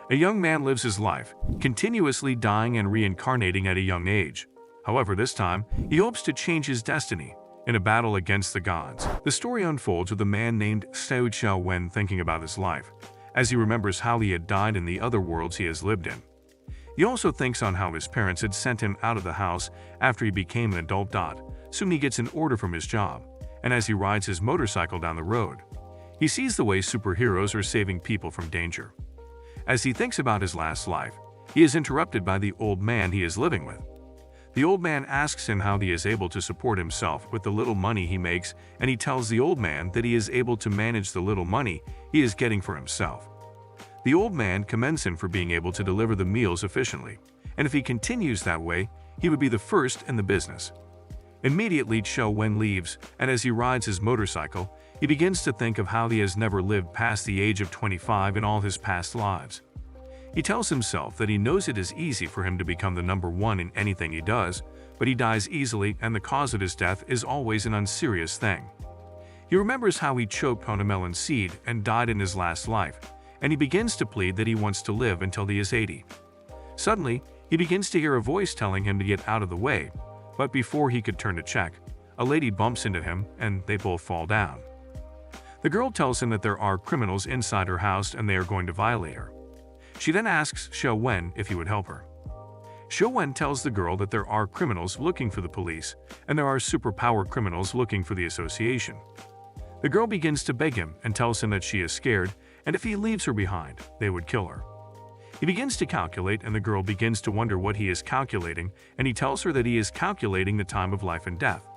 A young man lives his life, continuously dying and reincarnating at a young age. However, this time, he hopes to change his destiny in a battle against the gods. The story unfolds with a man named Xiao Wen thinking about his life, as he remembers how he had died in the other worlds he has lived in. He also thinks on how his parents had sent him out of the house after he became an adult. Soon he gets an order from his job, and as he rides his motorcycle down the road, he sees the way superheroes are saving people from danger. As he thinks about his last life, he is interrupted by the old man he is living with. The old man asks him how he is able to support himself with the little money he makes, and he tells the old man that he is able to manage the little money he is getting for himself. The old man commends him for being able to deliver the meals efficiently, and if he continues that way, he would be the first in the business. Immediately, Xiao Wen leaves, and as he rides his motorcycle, he begins to think of how he has never lived past the age of 25 in all his past lives. He tells himself that he knows it is easy for him to become the number one in anything he does, but he dies easily and the cause of his death is always an unserious thing. He remembers how he choked on a melon seed and died in his last life, and he begins to plead that he wants to live until he is 80. Suddenly, he begins to hear a voice telling him to get out of the way, but before he could turn to check, a lady bumps into him and they both fall down. The girl tells him that there are criminals inside her house and they are going to violate her. She then asks Xiao Wen if he would help her. Xiao Wen tells the girl that there are criminals looking for the police, and there are superpower criminals looking for the association. The girl begins to beg him and tells him that she is scared, and if he leaves her behind, they would kill her. He begins to calculate, and the girl begins to wonder what he is calculating, and he tells her that he is calculating the time of life and death.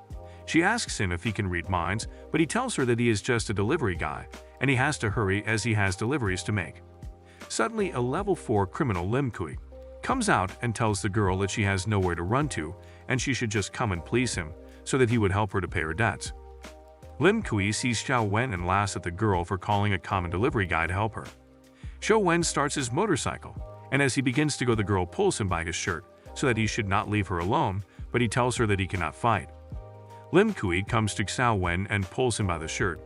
She asks him if he can read minds, but he tells her that he is just a delivery guy, and he has to hurry as he has deliveries to make. Suddenly, a level 4 criminal Lim Kui comes out and tells the girl that she has nowhere to run to, and she should just come and please him, so that he would help her to pay her debts. Lim Kui sees Xiao Wen and laughs at the girl for calling a common delivery guy to help her. Xiao Wen starts his motorcycle, and as he begins to go, the girl pulls him by his shirt, so that he should not leave her alone, but he tells her that he cannot fight. Lim Kui comes to Xiao Wen and pulls him by the shirt.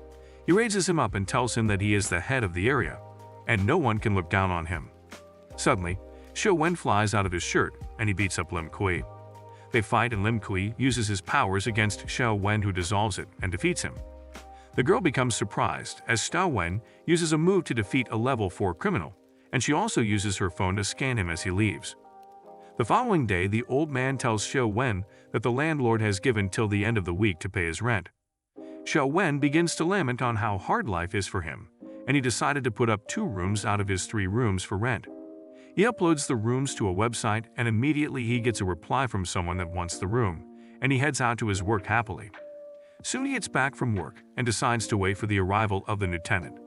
He raises him up and tells him that he is the head of the area, and no one can look down on him. Suddenly, Xiao Wen flies out of his shirt, and he beats up Lim Kui. They fight, and Lim Kui uses his powers against Xiao Wen, who dissolves it and defeats him. The girl becomes surprised as Xiao Wen uses a move to defeat a level 4 criminal, and she also uses her phone to scan him as he leaves. The following day, the old man tells Xiao Wen that the landlord has given till the end of the week to pay his rent. Xiao Wen begins to lament on how hard life is for him, and he decided to put up 2 rooms out of his 3 rooms for rent. He uploads the rooms to a website, and immediately he gets a reply from someone that wants the room, and he heads out to his work happily. Soon he gets back from work and decides to wait for the arrival of the new tenant.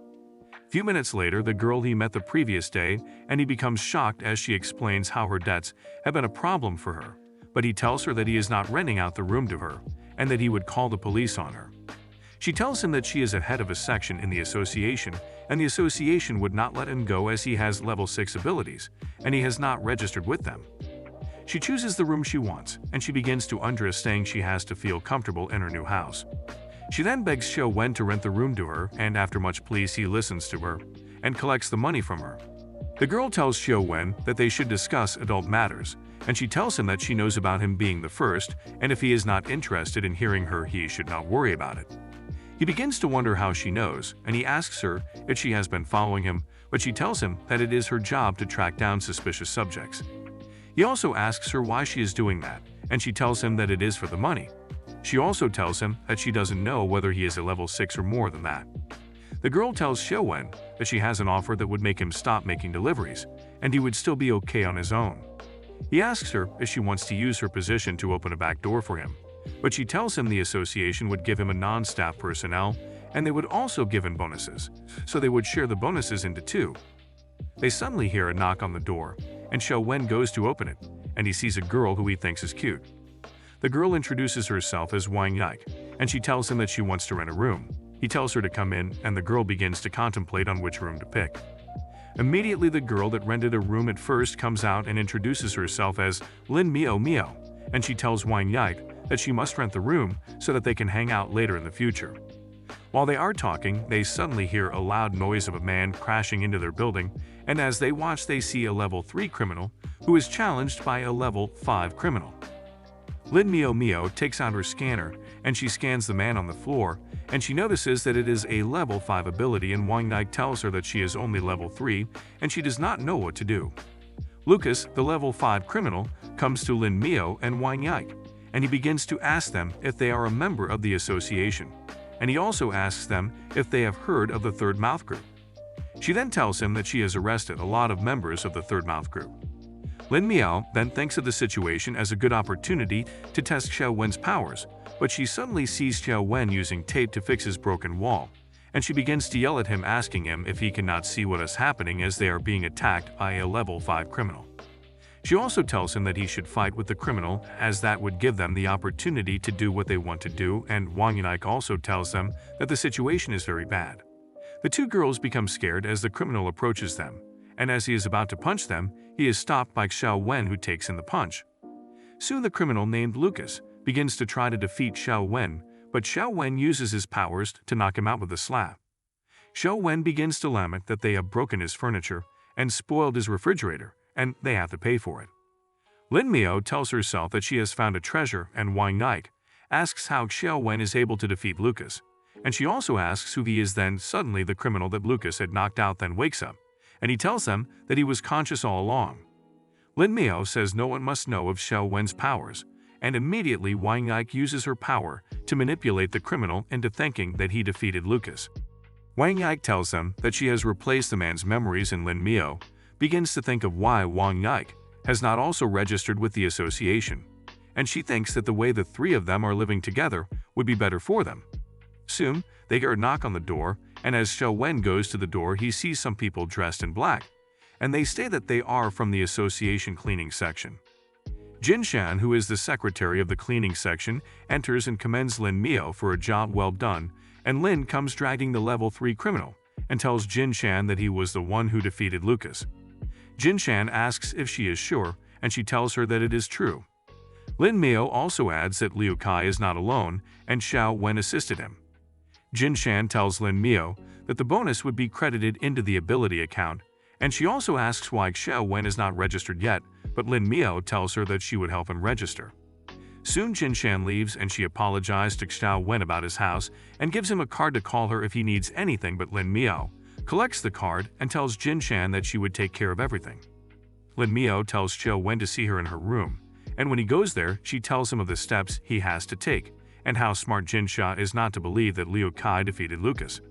A few minutes later, the girl he met the previous day, and he becomes shocked as she explains how her debts have been a problem for her, but he tells her that he is not renting out the room to her, and that he would call the police on her. She tells him that she is a head of a section in the association, and the association would not let him go as he has level 6 abilities, and he has not registered with them. She chooses the room she wants, and she begins to undress, saying she has to feel comfortable in her new house. She then begs Xiao Wen to rent the room to her, and after much pleas he listens to her and collects the money from her. The girl tells Xiao Wen that they should discuss adult matters, and she tells him that she knows about him being the first, and if he is not interested in hearing her, he should not worry about it. He begins to wonder how she knows, and he asks her if she has been following him, but she tells him that it is her job to track down suspicious subjects. He also asks her why she is doing that, and she tells him that it is for the money. She also tells him that she doesn't know whether he is a level 6 or more than that. The girl tells Xiao Wen that she has an offer that would make him stop making deliveries, and he would still be okay on his own. He asks her if she wants to use her position to open a back door for him, but she tells him the association would give him a non-staff personnel, and they would also give him bonuses, so they would share the bonuses into 2. They suddenly hear a knock on the door, and Xiao Wen goes to open it, and he sees a girl who he thinks is cute. The girl introduces herself as Wang Yike, and she tells him that she wants to rent a room. He tells her to come in, and the girl begins to contemplate on which room to pick. Immediately, the girl that rented a room at first comes out and introduces herself as Lin Miao Miao, and she tells Wang Yike that she must rent the room so that they can hang out later in the future. While they are talking, they suddenly hear a loud noise of a man crashing into their building, and as they watch they see a level 3 criminal who is challenged by a level 5 criminal. Lin Mio takes out her scanner and she scans the man on the floor, and she notices that it is a level 5 ability, and Wang Yike tells her that she is only level 3 and she does not know what to do. Lucas, the level 5 criminal, comes to Lin Mio and Wang Yike, and he begins to ask them if they are a member of the association, and he also asks them if they have heard of the Third Mouth Group. She then tells him that she has arrested a lot of members of the Third Mouth Group. Lin Miao then thinks of the situation as a good opportunity to test Xiao Wen's powers, but she suddenly sees Xiao Wen using tape to fix his broken wall, and she begins to yell at him, asking him if he cannot see what is happening as they are being attacked by a level 5 criminal. She also tells him that he should fight with the criminal, as that would give them the opportunity to do what they want to do, and Wang Yike also tells them that the situation is very bad. The two girls become scared as the criminal approaches them, and as he is about to punch them, he is stopped by Xiao Wen, who takes in the punch. Soon the criminal named Lucas begins to try to defeat Xiao Wen, but Xiao Wen uses his powers to knock him out with a slap. Xiao Wen begins to lament that they have broken his furniture and spoiled his refrigerator, and they have to pay for it. Lin Mio tells herself that she has found a treasure, and Wang Yike asks how Xiao Wen is able to defeat Lucas, and she also asks who he is. Then suddenly the criminal that Lucas had knocked out then wakes up, and he tells them that he was conscious all along. Lin Mio says no one must know of Xiao Wen's powers, and immediately Wang Yike uses her power to manipulate the criminal into thinking that he defeated Lucas. Wang Yike tells them that she has replaced the man's memories, and Lin Mio begins to think of why Wang Yike has not also registered with the association, and she thinks that the way the three of them are living together would be better for them. Soon, they hear a knock on the door, and as Xiao Wen goes to the door, he sees some people dressed in black, and they say that they are from the association cleaning section. Jin Shan, who is the secretary of the cleaning section, enters and commends Lin Mio for a job well done, and Lin comes dragging the level 3 criminal and tells Jin Shan that he was the one who defeated Lucas. Jin Shan asks if she is sure, and she tells her that it is true. Lin Mio also adds that Liu Kai is not alone, and Xiao Wen assisted him. Jin Shan tells Lin Mio that the bonus would be credited into the ability account, and she also asks why Xiao Wen is not registered yet, but Lin Mio tells her that she would help him register. Soon Jin Shan leaves, and she apologizes to Xiao Wen about his house and gives him a card to call her if he needs anything, but Lin Mio collects the card and tells Jin Shan that she would take care of everything. Lin Mio tells Xiao Wen to see her in her room, and when he goes there, she tells him of the steps he has to take and how smart Jin Sha is not to believe that Liu Kai defeated Lucas.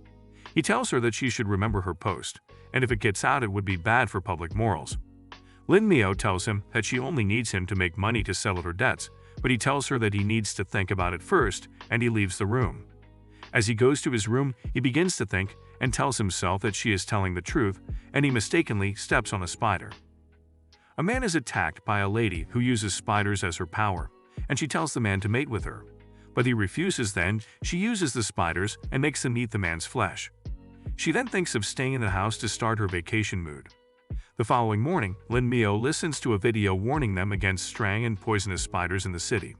He tells her that she should remember her post, and if it gets out it would be bad for public morals. Lin Mio tells him that she only needs him to make money to settle her debts, but he tells her that he needs to think about it first, and he leaves the room. As he goes to his room, he begins to think and tells himself that she is telling the truth, and he mistakenly steps on a spider. A man is attacked by a lady who uses spiders as her power, and she tells the man to mate with her. But he refuses. Then she uses the spiders and makes them eat the man's flesh. She then thinks of staying in the house to start her vacation mood. The following morning, Lin Mio listens to a video warning them against strang and poisonous spiders in the city.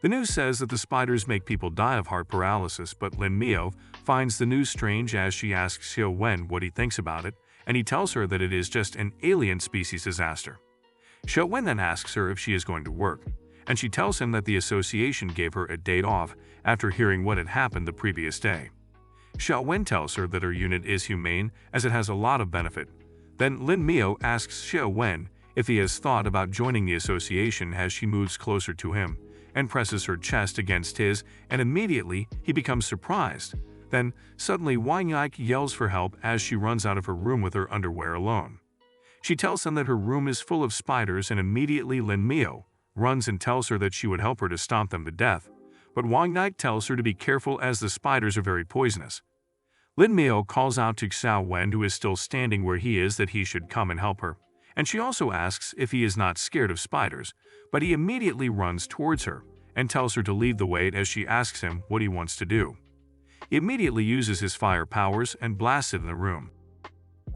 The news says that the spiders make people die of heart paralysis, but Lin Mio finds the news strange as she asks Xiao Wen what he thinks about it, and he tells her that it is just an alien species disaster. Xiao Wen then asks her if she is going to work, and she tells him that the association gave her a date off after hearing what had happened the previous day. Xiao Wen tells her that her unit is humane as it has a lot of benefit. Then Lin Mio asks Xiao Wen if he has thought about joining the association as she moves closer to him and presses her chest against his, and immediately he becomes surprised. Then, suddenly Wang Yike yells for help as she runs out of her room with her underwear alone. She tells him that her room is full of spiders, and immediately Lin Mio runs and tells her that she would help her to stomp them to death, but Wang Yike tells her to be careful as the spiders are very poisonous. Lin Mio calls out to Xiao Wen, who is still standing where he is, that he should come and help her, and she also asks if he is not scared of spiders, but he immediately runs towards her and tells her to leave the way as she asks him what he wants to do. He immediately uses his fire powers and blasts it in the room.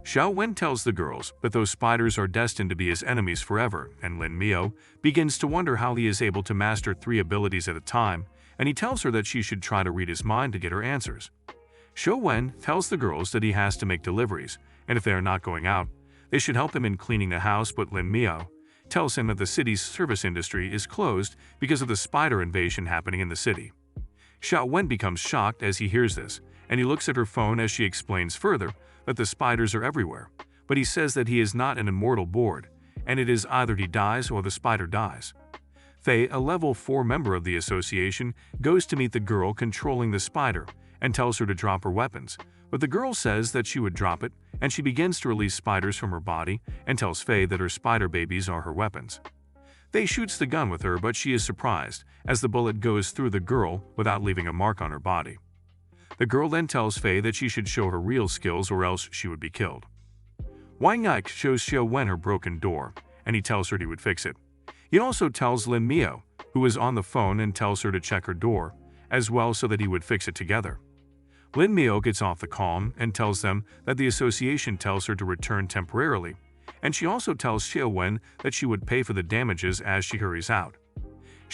Xiao Wen tells the girls that those spiders are destined to be his enemies forever, and Lin Mio begins to wonder how he is able to master 3 abilities at a time, and he tells her that she should try to read his mind to get her answers. Wen tells the girls that he has to make deliveries, and if they are not going out, they should help him in cleaning the house, but Lin Miao tells him that the city's service industry is closed because of the spider invasion happening in the city. Wen becomes shocked as he hears this, and he looks at her phone as she explains further that the spiders are everywhere, but he says that he is not an immortal board, and it is either he dies or the spider dies. Faye, a level 4 member of the association, goes to meet the girl controlling the spider and tells her to drop her weapons, but the girl says that she would drop it, and she begins to release spiders from her body and tells Faye that her spider babies are her weapons. Faye shoots the gun with her, but she is surprised as the bullet goes through the girl without leaving a mark on her body. The girl then tells Faye that she should show her real skills or else she would be killed. Wang Yike shows Wen her broken door, and he tells her he would fix it. He also tells Lin Miao, who is on the phone, and tells her to check her door as well so that he would fix it together. Lin Miao gets off the call and tells them that the association tells her to return temporarily, and she also tells Wen that she would pay for the damages as she hurries out.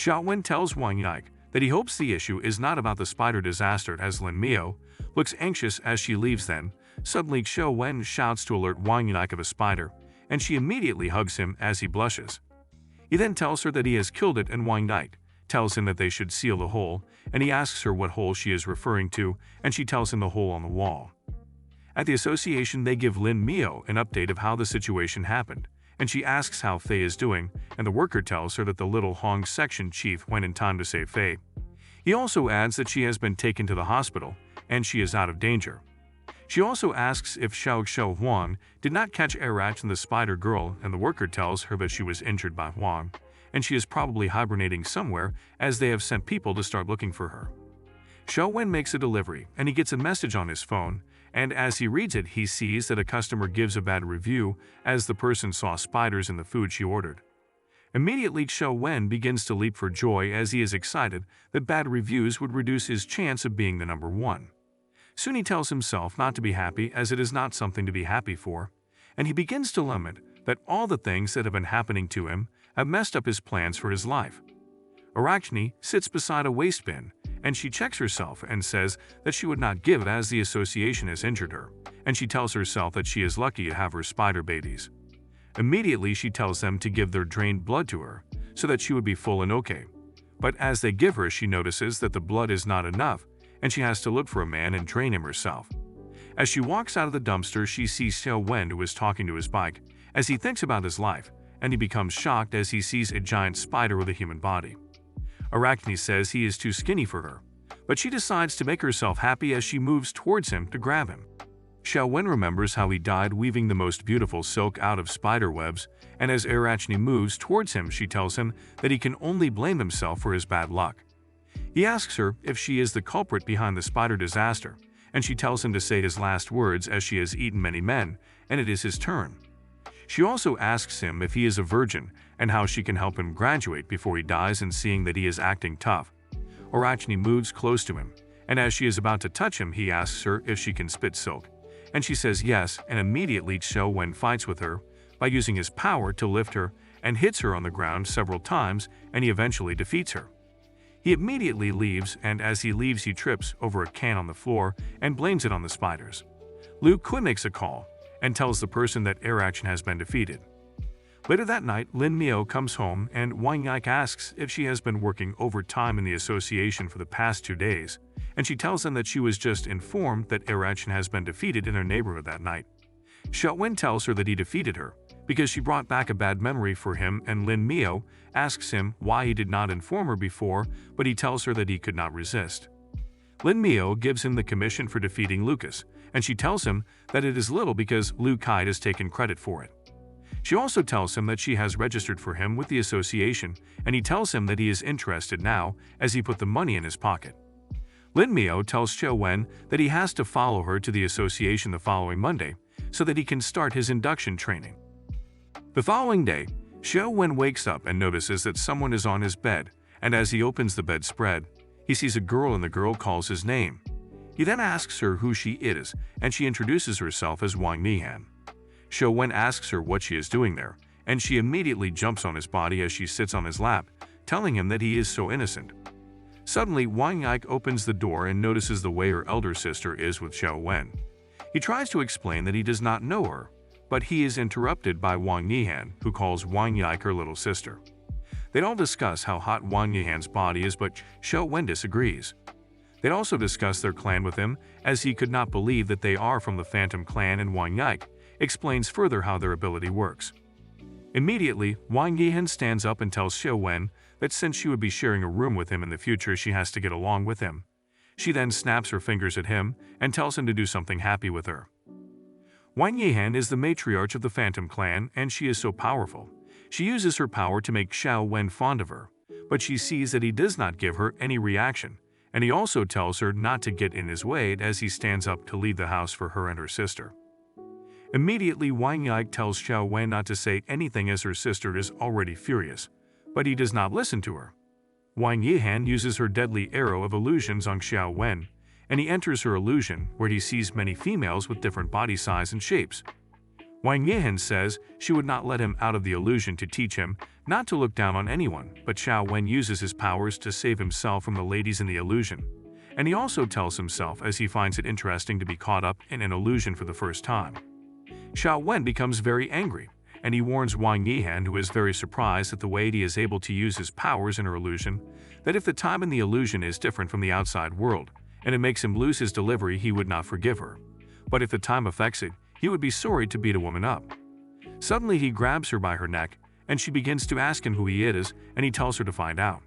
Wen tells Wang Yike that he hopes the issue is not about the spider disaster, as Lin Miao looks anxious as she leaves. Then, suddenly Wen shouts to alert Wang Yike of a spider, and she immediately hugs him as he blushes. He then tells her that he has killed it, and Wang Yike tells him that they should seal the hole, and he asks her what hole she is referring to, and she tells him the hole on the wall. At the association, they give Lin Miao an update of how the situation happened, and she asks how Faye is doing, and the worker tells her that the Little Hong section chief went in time to save Faye. He also adds that she has been taken to the hospital, and she is out of danger. She also asks if Xiao Huang did not catch Erach and the spider girl, and the worker tells her that she was injured by Huang, and she is probably hibernating somewhere as they have sent people to start looking for her. Wen makes a delivery, and he gets a message on his phone, and as he reads it, he sees that a customer gives a bad review as the person saw spiders in the food she ordered. Immediately, Wen begins to leap for joy as he is excited that bad reviews would reduce his chance of being the number one. Soon he tells himself not to be happy, as it is not something to be happy for, and he begins to lament that all the things that have been happening to him have messed up his plans for his life. Arachne sits beside a waste bin, and she checks herself and says that she would not give it as the association has injured her, and she tells herself that she is lucky to have her spider babies. Immediately, she tells them to give their drained blood to her, so that she would be full and okay. But as they give her, she notices that the blood is not enough, and she has to look for a man and drain him herself. As she walks out of the dumpster, she sees Wen, who is talking to his bike, as he thinks about his life, and he becomes shocked as he sees a giant spider with a human body. Arachne says he is too skinny for her, but she decides to make herself happy as she moves towards him to grab him. Wen remembers how he died weaving the most beautiful silk out of spider webs, and as Arachne moves towards him, she tells him that he can only blame himself for his bad luck. He asks her if she is the culprit behind the spider disaster, and she tells him to say his last words as she has eaten many men, and it is his turn. She also asks him if he is a virgin and how she can help him graduate before he dies, and seeing that he is acting tough, Arachne moves close to him, and as she is about to touch him, he asks her if she can spit silk, and she says yes, and immediately Wen fights with her by using his power to lift her and hits her on the ground several times, and he eventually defeats her. He immediately leaves, and as he leaves, he trips over a can on the floor and blames it on the spiders. Lu Kui makes a call and tells the person that Arachne has been defeated. Later that night, Lin Miao comes home, and Wang Yike asks if she has been working overtime in the association for the past 2 days, and she tells him that she was just informed that Arachne has been defeated in her neighborhood that night. Wen tells her that he defeated her because she brought back a bad memory for him, and Lin Miao asks him why he did not inform her before, but he tells her that he could not resist. Lin Miao gives him the commission for defeating Lucas, and she tells him that it is little because Lu Kai has taken credit for it. She also tells him that she has registered for him with the association, and he tells him that he is interested now as he put the money in his pocket. Lin Miao tells Wen that he has to follow her to the association the following Monday so that he can start his induction training. The following day, Wen wakes up and notices that someone is on his bed, and as he opens the bedspread, he sees a girl, and the girl calls his name. He then asks her who she is, and she introduces herself as Wang Mihan. Wen asks her what she is doing there, and she immediately jumps on his body as she sits on his lap, telling him that he is so innocent. Suddenly, Wang Yike opens the door and notices the way her elder sister is with Xiao Wen. He tries to explain that he does not know her, but he is interrupted by Wang Yihan, who calls Wang Yike her little sister. They'd all discuss how hot Wang Yihan's body is, but Xiao Wen disagrees. They'd also discuss their clan with him, as he could not believe that they are from the Phantom Clan, and Wang Yike explains further how their ability works. Immediately, Wang Yihan stands up and tells Xiao Wen that since she would be sharing a room with him in the future, she has to get along with him. She then snaps her fingers at him and tells him to do something happy with her. Wang Yihan is the matriarch of the Phantom Clan, and she is so powerful. She uses her power to make Xiao Wen fond of her, but she sees that he does not give her any reaction, and he also tells her not to get in his way as he stands up to leave the house for her and her sister. Immediately, Wang Yike tells Xiao Wen not to say anything as her sister is already furious, but he does not listen to her. Wang Yihan uses her deadly arrow of illusions on Xiao Wen, and he enters her illusion where he sees many females with different body size and shapes. Wang Yihan says she would not let him out of the illusion to teach him not to look down on anyone, but Xiao Wen uses his powers to save himself from the ladies in the illusion. And he also tells himself as he finds it interesting to be caught up in an illusion for the first time. Xiao Wen becomes very angry, and he warns Wang Yihan, who is very surprised at the way he is able to use his powers in her illusion, that if the time in the illusion is different from the outside world, and it makes him lose his delivery, he would not forgive her. But if the time affects it, he would be sorry to beat a woman up. Suddenly he grabs her by her neck, and she begins to ask him who he is, and he tells her to find out.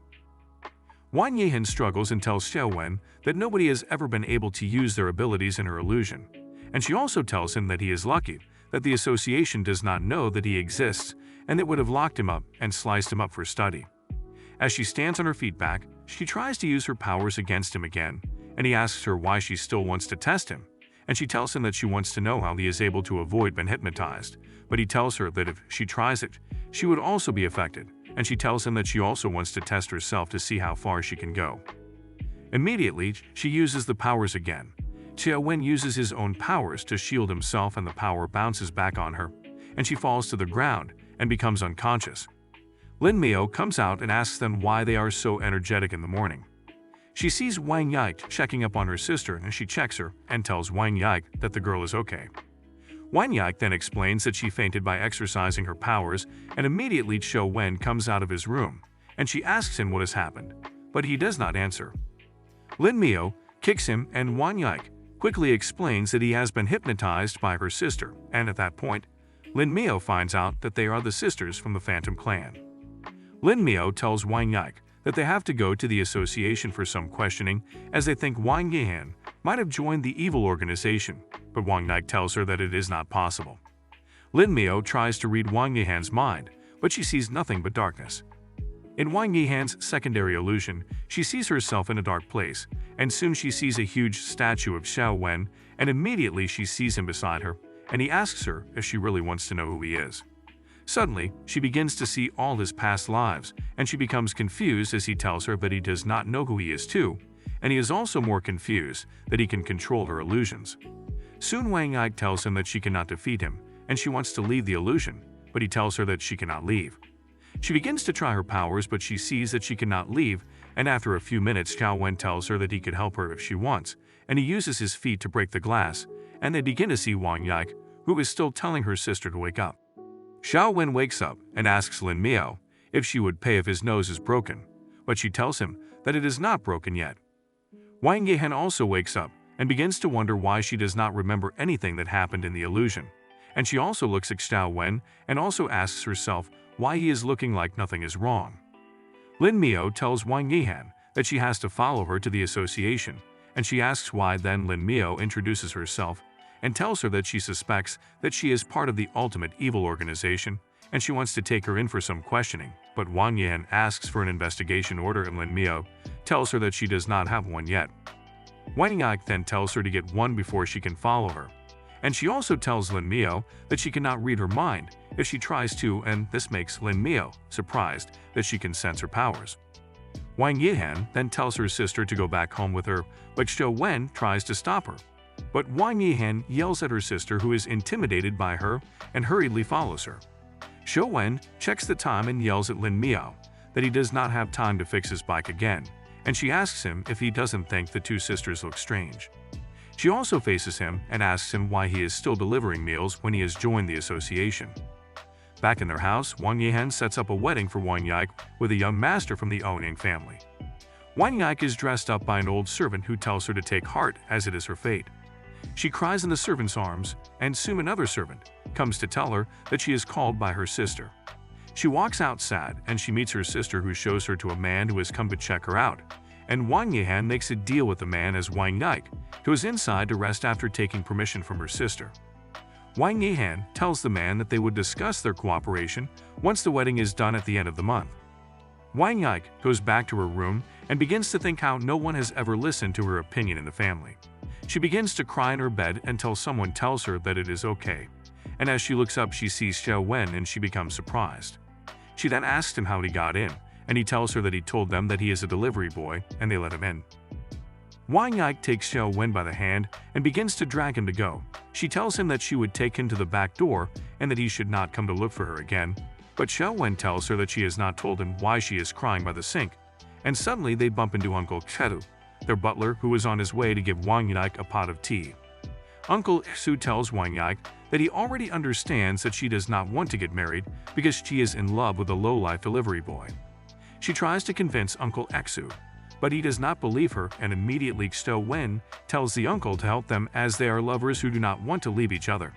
Wang Yihan struggles and tells Xiao Wen that nobody has ever been able to use their abilities in her illusion, and she also tells him that he is lucky that the association does not know that he exists, and it would have locked him up and sliced him up for study. As she stands on her feet back, she tries to use her powers against him again, and he asks her why she still wants to test him, and she tells him that she wants to know how he is able to avoid being hypnotized, but he tells her that if she tries it, she would also be affected, and she tells him that she also wants to test herself to see how far she can go. Immediately, she uses the powers again. Xiao Wen uses his own powers to shield himself, and the power bounces back on her, and she falls to the ground and becomes unconscious. Lin Miao comes out and asks them why they are so energetic in the morning. She sees Wang Yike checking up on her sister, and she checks her and tells Wang Yike that the girl is okay. Wang Yike then explains that she fainted by exercising her powers, and immediately Xiao Wen comes out of his room, and she asks him what has happened, but he does not answer. Lin Miao kicks him, and Wang Yike quickly explains that he has been hypnotized by her sister, and at that point, Lin Miao finds out that they are the sisters from the Phantom Clan. Lin Miao tells Wang Yike that they have to go to the association for some questioning, as they think Wang Yihan might have joined the evil organization, but Wang Yike tells her that it is not possible. Lin Miao tries to read Wang Yihan's mind, but she sees nothing but darkness. In Wang Yihan's secondary illusion, she sees herself in a dark place, and soon she sees a huge statue of Xiao Wen, and immediately she sees him beside her, and he asks her if she really wants to know who he is. Suddenly, she begins to see all his past lives, and she becomes confused as he tells her that he does not know who he is too, and he is also more confused that he can control her illusions. Soon Wang Yike tells him that she cannot defeat him, and she wants to leave the illusion, but he tells her that she cannot leave. She begins to try her powers, but she sees that she cannot leave, and after a few minutes Xiao Wen tells her that he could help her if she wants, and he uses his feet to break the glass, and they begin to see Wang Yike, who is still telling her sister to wake up. Xiao Wen wakes up and asks Lin Miao if she would pay if his nose is broken, but she tells him that it is not broken yet. Wang Yihan also wakes up and begins to wonder why she does not remember anything that happened in the illusion, and she also looks at Xiao Wen and also asks herself why he is looking like nothing is wrong. Lin Miao tells Wang Yihan that she has to follow her to the association, and she asks why. Then Lin Miao introduces herself and tells her that she suspects that she is part of the ultimate evil organization, and she wants to take her in for some questioning, but Wang Yihan asks for an investigation order, and Lin Miao tells her that she does not have one yet. Wang Yike then tells her to get one before she can follow her, and she also tells Lin Miao that she cannot read her mind if she tries to, and this makes Lin Miao surprised that she can sense her powers. Wang Yihan then tells her sister to go back home with her, but Xiao Wen tries to stop her. But Wang Yihan yells at her sister, who is intimidated by her, and hurriedly follows her. Xiao Wen checks the time and yells at Lin Miao that he does not have time to fix his bike again, and she asks him if he doesn't think the two sisters look strange. She also faces him and asks him why he is still delivering meals when he has joined the association. Back in their house, Wang Yihan sets up a wedding for Wang Yike with a young master from the Oning family. Wang Yike is dressed up by an old servant who tells her to take heart as it is her fate. She cries in the servant's arms, and soon another servant comes to tell her that she is called by her sister. She walks out sad, and she meets her sister, who shows her to a man who has come to check her out, and Wang Yihan makes a deal with the man as Wang Yike goes inside to rest after taking permission from her sister. Wang Yihan tells the man that they would discuss their cooperation once the wedding is done at the end of the month. Wang Yike goes back to her room and begins to think how no one has ever listened to her opinion in the family. She begins to cry in her bed until someone tells her that it is okay, and as she looks up she sees Xiao Wen and she becomes surprised. She then asks him how he got in, and he tells her that he told them that he is a delivery boy and they let him in. Wang Yike takes Xiao Wen by the hand and begins to drag him to go. She tells him that she would take him to the back door and that he should not come to look for her again, but Xiao Wen tells her that she has not told him why she is crying by the sink, and suddenly they bump into Uncle Xu, their butler, who is on his way to give Wang Yike a pot of tea. Uncle Xu tells Wang Yike that he already understands that she does not want to get married because she is in love with a low-life delivery boy. She tries to convince Uncle Xu, but he does not believe her, and immediately Xiao Wen tells the uncle to help them as they are lovers who do not want to leave each other.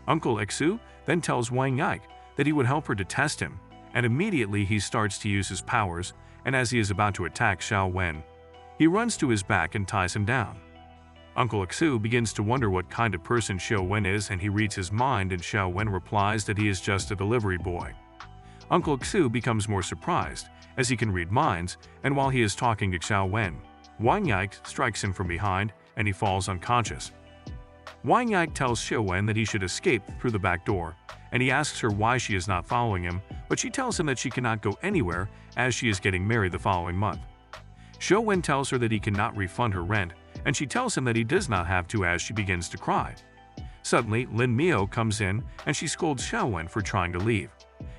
Uncle Xu then tells Wang Yike that he would help her to test him, and immediately he starts to use his powers, and as he is about to attack Xiao Wen, he runs to his back and ties him down. Uncle Xu begins to wonder what kind of person Xiao Wen is, and he reads his mind, and Xiao Wen replies that he is just a delivery boy. Uncle Xu becomes more surprised, as he can read minds, and while he is talking to Xiao Wen, Wang Yike strikes him from behind, and he falls unconscious. Wang Yike tells Xiao Wen that he should escape through the back door, and he asks her why she is not following him, but she tells him that she cannot go anywhere as she is getting married the following month. Xiao Wen tells her that he cannot refund her rent, and she tells him that he does not have to as she begins to cry. Suddenly, Lin Miao comes in, and she scolds Xiao Wen for trying to leave,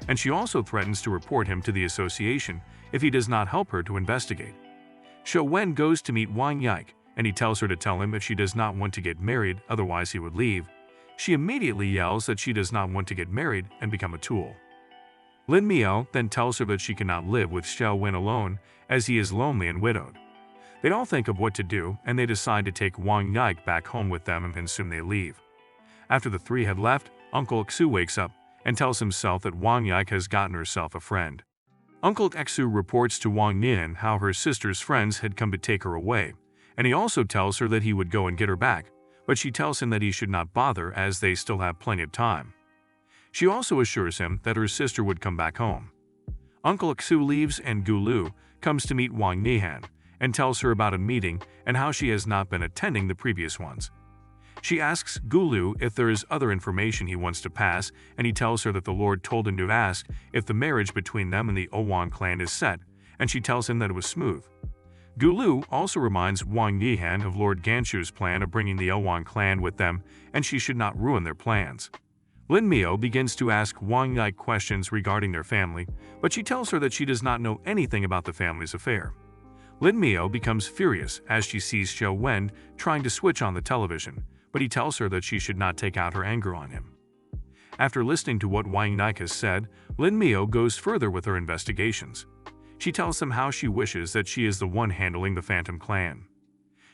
and she also threatens to report him to the association if he does not help her to investigate. Xiao Wen goes to meet Wang Yike, and he tells her to tell him if she does not want to get married, otherwise he would leave. She immediately yells that she does not want to get married and become a tool. Lin Miao then tells her that she cannot live with Xiao Wen alone, as he is lonely and widowed. They all think of what to do, and they decide to take Wang Yike back home with them, and soon they leave. After the three had left, Uncle Xu wakes up and tells himself that Wang Yike has gotten herself a friend. Uncle Xu reports to Wang Nian how her sister's friends had come to take her away, and he also tells her that he would go and get her back, but she tells him that he should not bother as they still have plenty of time. She also assures him that her sister would come back home. Uncle Xu leaves, and Gu Lu comes to meet Wang Nihan and tells her about a meeting and how she has not been attending the previous ones. She asks Gu Lu if there is other information he wants to pass, and he tells her that the Lord told him to ask if the marriage between them and the Owan clan is set, and she tells him that it was smooth. Gu Lu also reminds Wang Yihan of Lord Ganshu's plan of bringing the Owan clan with them, and she should not ruin their plans. Lin Miao begins to ask Wang Yike questions regarding their family, but she tells her that she does not know anything about the family's affair. Lin Miao becomes furious as she sees Xiao Wen trying to switch on the television, but he tells her that she should not take out her anger on him. After listening to what Wang Yike has said, Lin Miao goes further with her investigations. She tells him how she wishes that she is the one handling the Phantom Clan.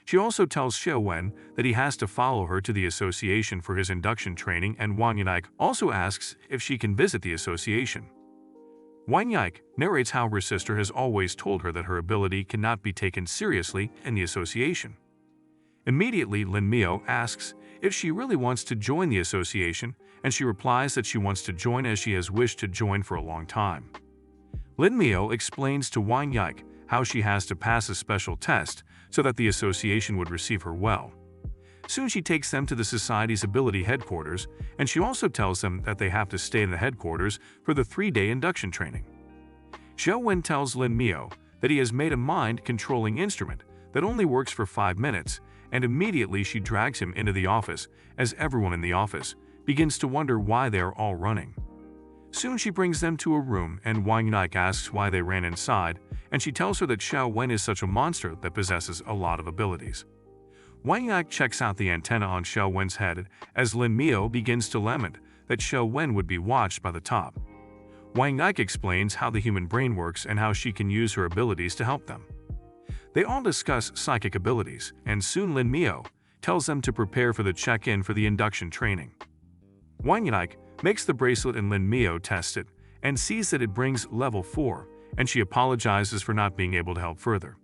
She also tells Xiao Wen that he has to follow her to the association for his induction training, and Wang Yike also asks if she can visit the association. Wang Yike narrates how her sister has always told her that her ability cannot be taken seriously in the association. Immediately, Lin Miao asks if she really wants to join the association, and she replies that she wants to join as she has wished to join for a long time. Lin Miao explains to Wang Yike how she has to pass a special test so that the association would receive her well. Soon she takes them to the society's ability headquarters, and she also tells them that they have to stay in the headquarters for the 3-day induction training. Xiao Wen tells Lin Miao that he has made a mind-controlling instrument that only works for 5 minutes, and immediately she drags him into the office as everyone in the office begins to wonder why they are all running. Soon she brings them to a room and Wang Yike asks why they ran inside, and she tells her that Xiao Wen is such a monster that possesses a lot of abilities. Wang Yike checks out the antenna on Xiao Wen's head as Lin Miao begins to lament that Xiao Wen would be watched by the top. Wang Yike explains how the human brain works and how she can use her abilities to help them. They all discuss psychic abilities, and soon Lin Miao tells them to prepare for the check-in for the induction training. Wang Yike makes the bracelet and Lin Miao tests it and sees that it brings level 4, and she apologizes for not being able to help further.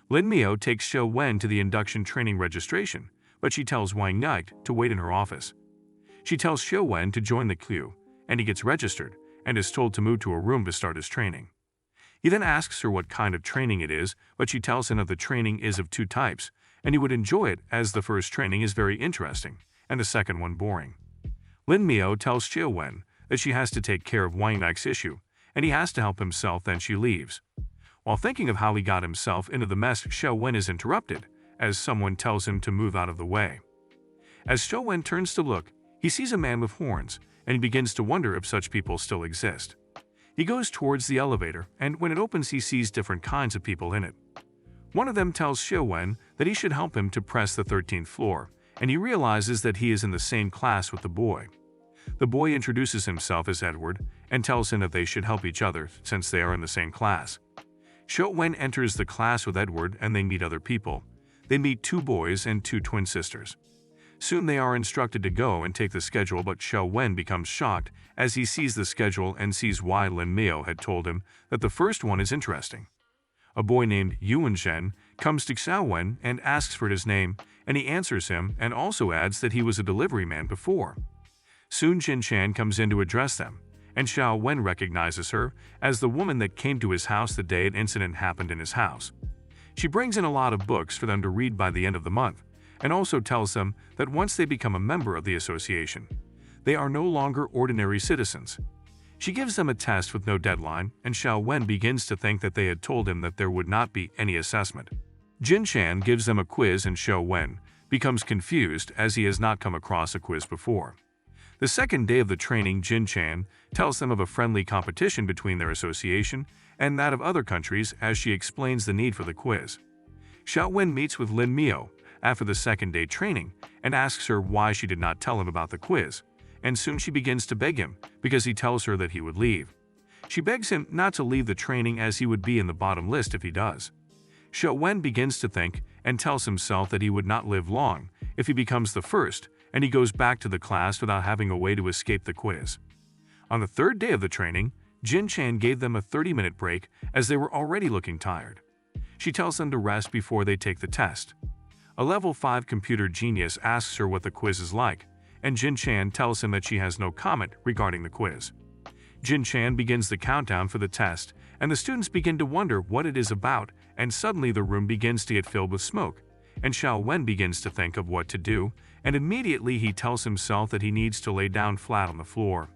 Lin Miao takes Xiao Wen to the induction training registration, but she tells Wang Yike to wait in her office. She tells Xiao Wen to join the queue, and he gets registered and is told to move to a room to start his training. He then asks her what kind of training it is, but she tells him that the training is of 2 types, and he would enjoy it as the first training is very interesting, and the second one boring. Lin Miao tells Xiao Wen that she has to take care of Wang Yike's issue, and he has to help himself, then she leaves. While thinking of how he got himself into the mess, Xiao Wen is interrupted, as someone tells him to move out of the way. As Xiao Wen turns to look, he sees a man with horns, and he begins to wonder if such people still exist. He goes towards the elevator, and when it opens he sees different kinds of people in it. One of them tells Xiao Wen that he should help him to press the 13th floor, and he realizes that he is in the same class with the boy. The boy introduces himself as Edward and tells him that they should help each other since they are in the same class. Xiao Wen enters the class with Edward and they meet other people. They meet 2 boys and 2 twin sisters. Soon they are instructed to go and take the schedule, but Xiao Wen becomes shocked as he sees the schedule and sees why Lin Miao had told him that the first one is interesting. A boy named Yuan Zhen comes to Xiao Wen and asks for his name, and he answers him and also adds that he was a delivery man before. Soon Jin Chan comes in to address them, and Xiao Wen recognizes her as the woman that came to his house the day an incident happened in his house. She brings in a lot of books for them to read by the end of the month, and also tells them that once they become a member of the association, they are no longer ordinary citizens. She gives them a test with no deadline, and Xiao Wen begins to think that they had told him that there would not be any assessment. Jin Chan gives them a quiz and Xiao Wen becomes confused as he has not come across a quiz before. The second day of the training, Jin Chan tells them of a friendly competition between their association and that of other countries as she explains the need for the quiz. Xiao Wen meets with Lin Miao after the second day training and asks her why she did not tell him about the quiz, and soon she begins to beg him because he tells her that he would leave. She begs him not to leave the training as he would be in the bottom list if he does. Xiao Wen begins to think and tells himself that he would not live long if he becomes the first, and he goes back to the class without having a way to escape the quiz. On the third day of the training, Jin Chan gave them a 30-minute break as they were already looking tired. She tells them to rest before they take the test. A level 5 computer genius asks her what the quiz is like, and Jin Chan tells him that she has no comment regarding the quiz. Jin Chan begins the countdown for the test, and the students begin to wonder what it is about, and suddenly the room begins to get filled with smoke, and Xiao Wen begins to think of what to do, and immediately he tells himself that he needs to lay down flat on the floor.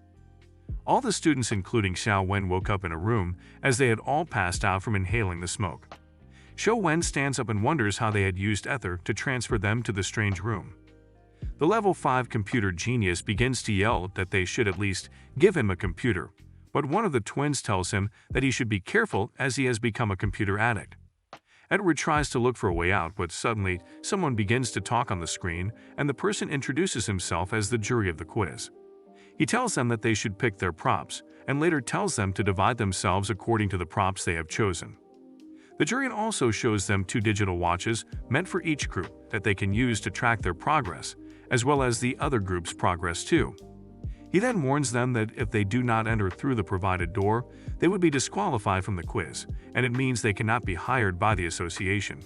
All the students, including Xiao Wen, woke up in a room as they had all passed out from inhaling the smoke. Xiao Wen stands up and wonders how they had used ether to transfer them to the strange room. The level 5 computer genius begins to yell that they should at least give him a computer, but one of the twins tells him that he should be careful as he has become a computer addict. Edward tries to look for a way out, but suddenly someone begins to talk on the screen, and the person introduces himself as the jury of the quiz. He tells them that they should pick their props, and later tells them to divide themselves according to the props they have chosen. The jury also shows them 2 digital watches meant for each group that they can use to track their progress, as well as the other group's progress too. He then warns them that if they do not enter through the provided door, they would be disqualified from the quiz, and it means they cannot be hired by the association.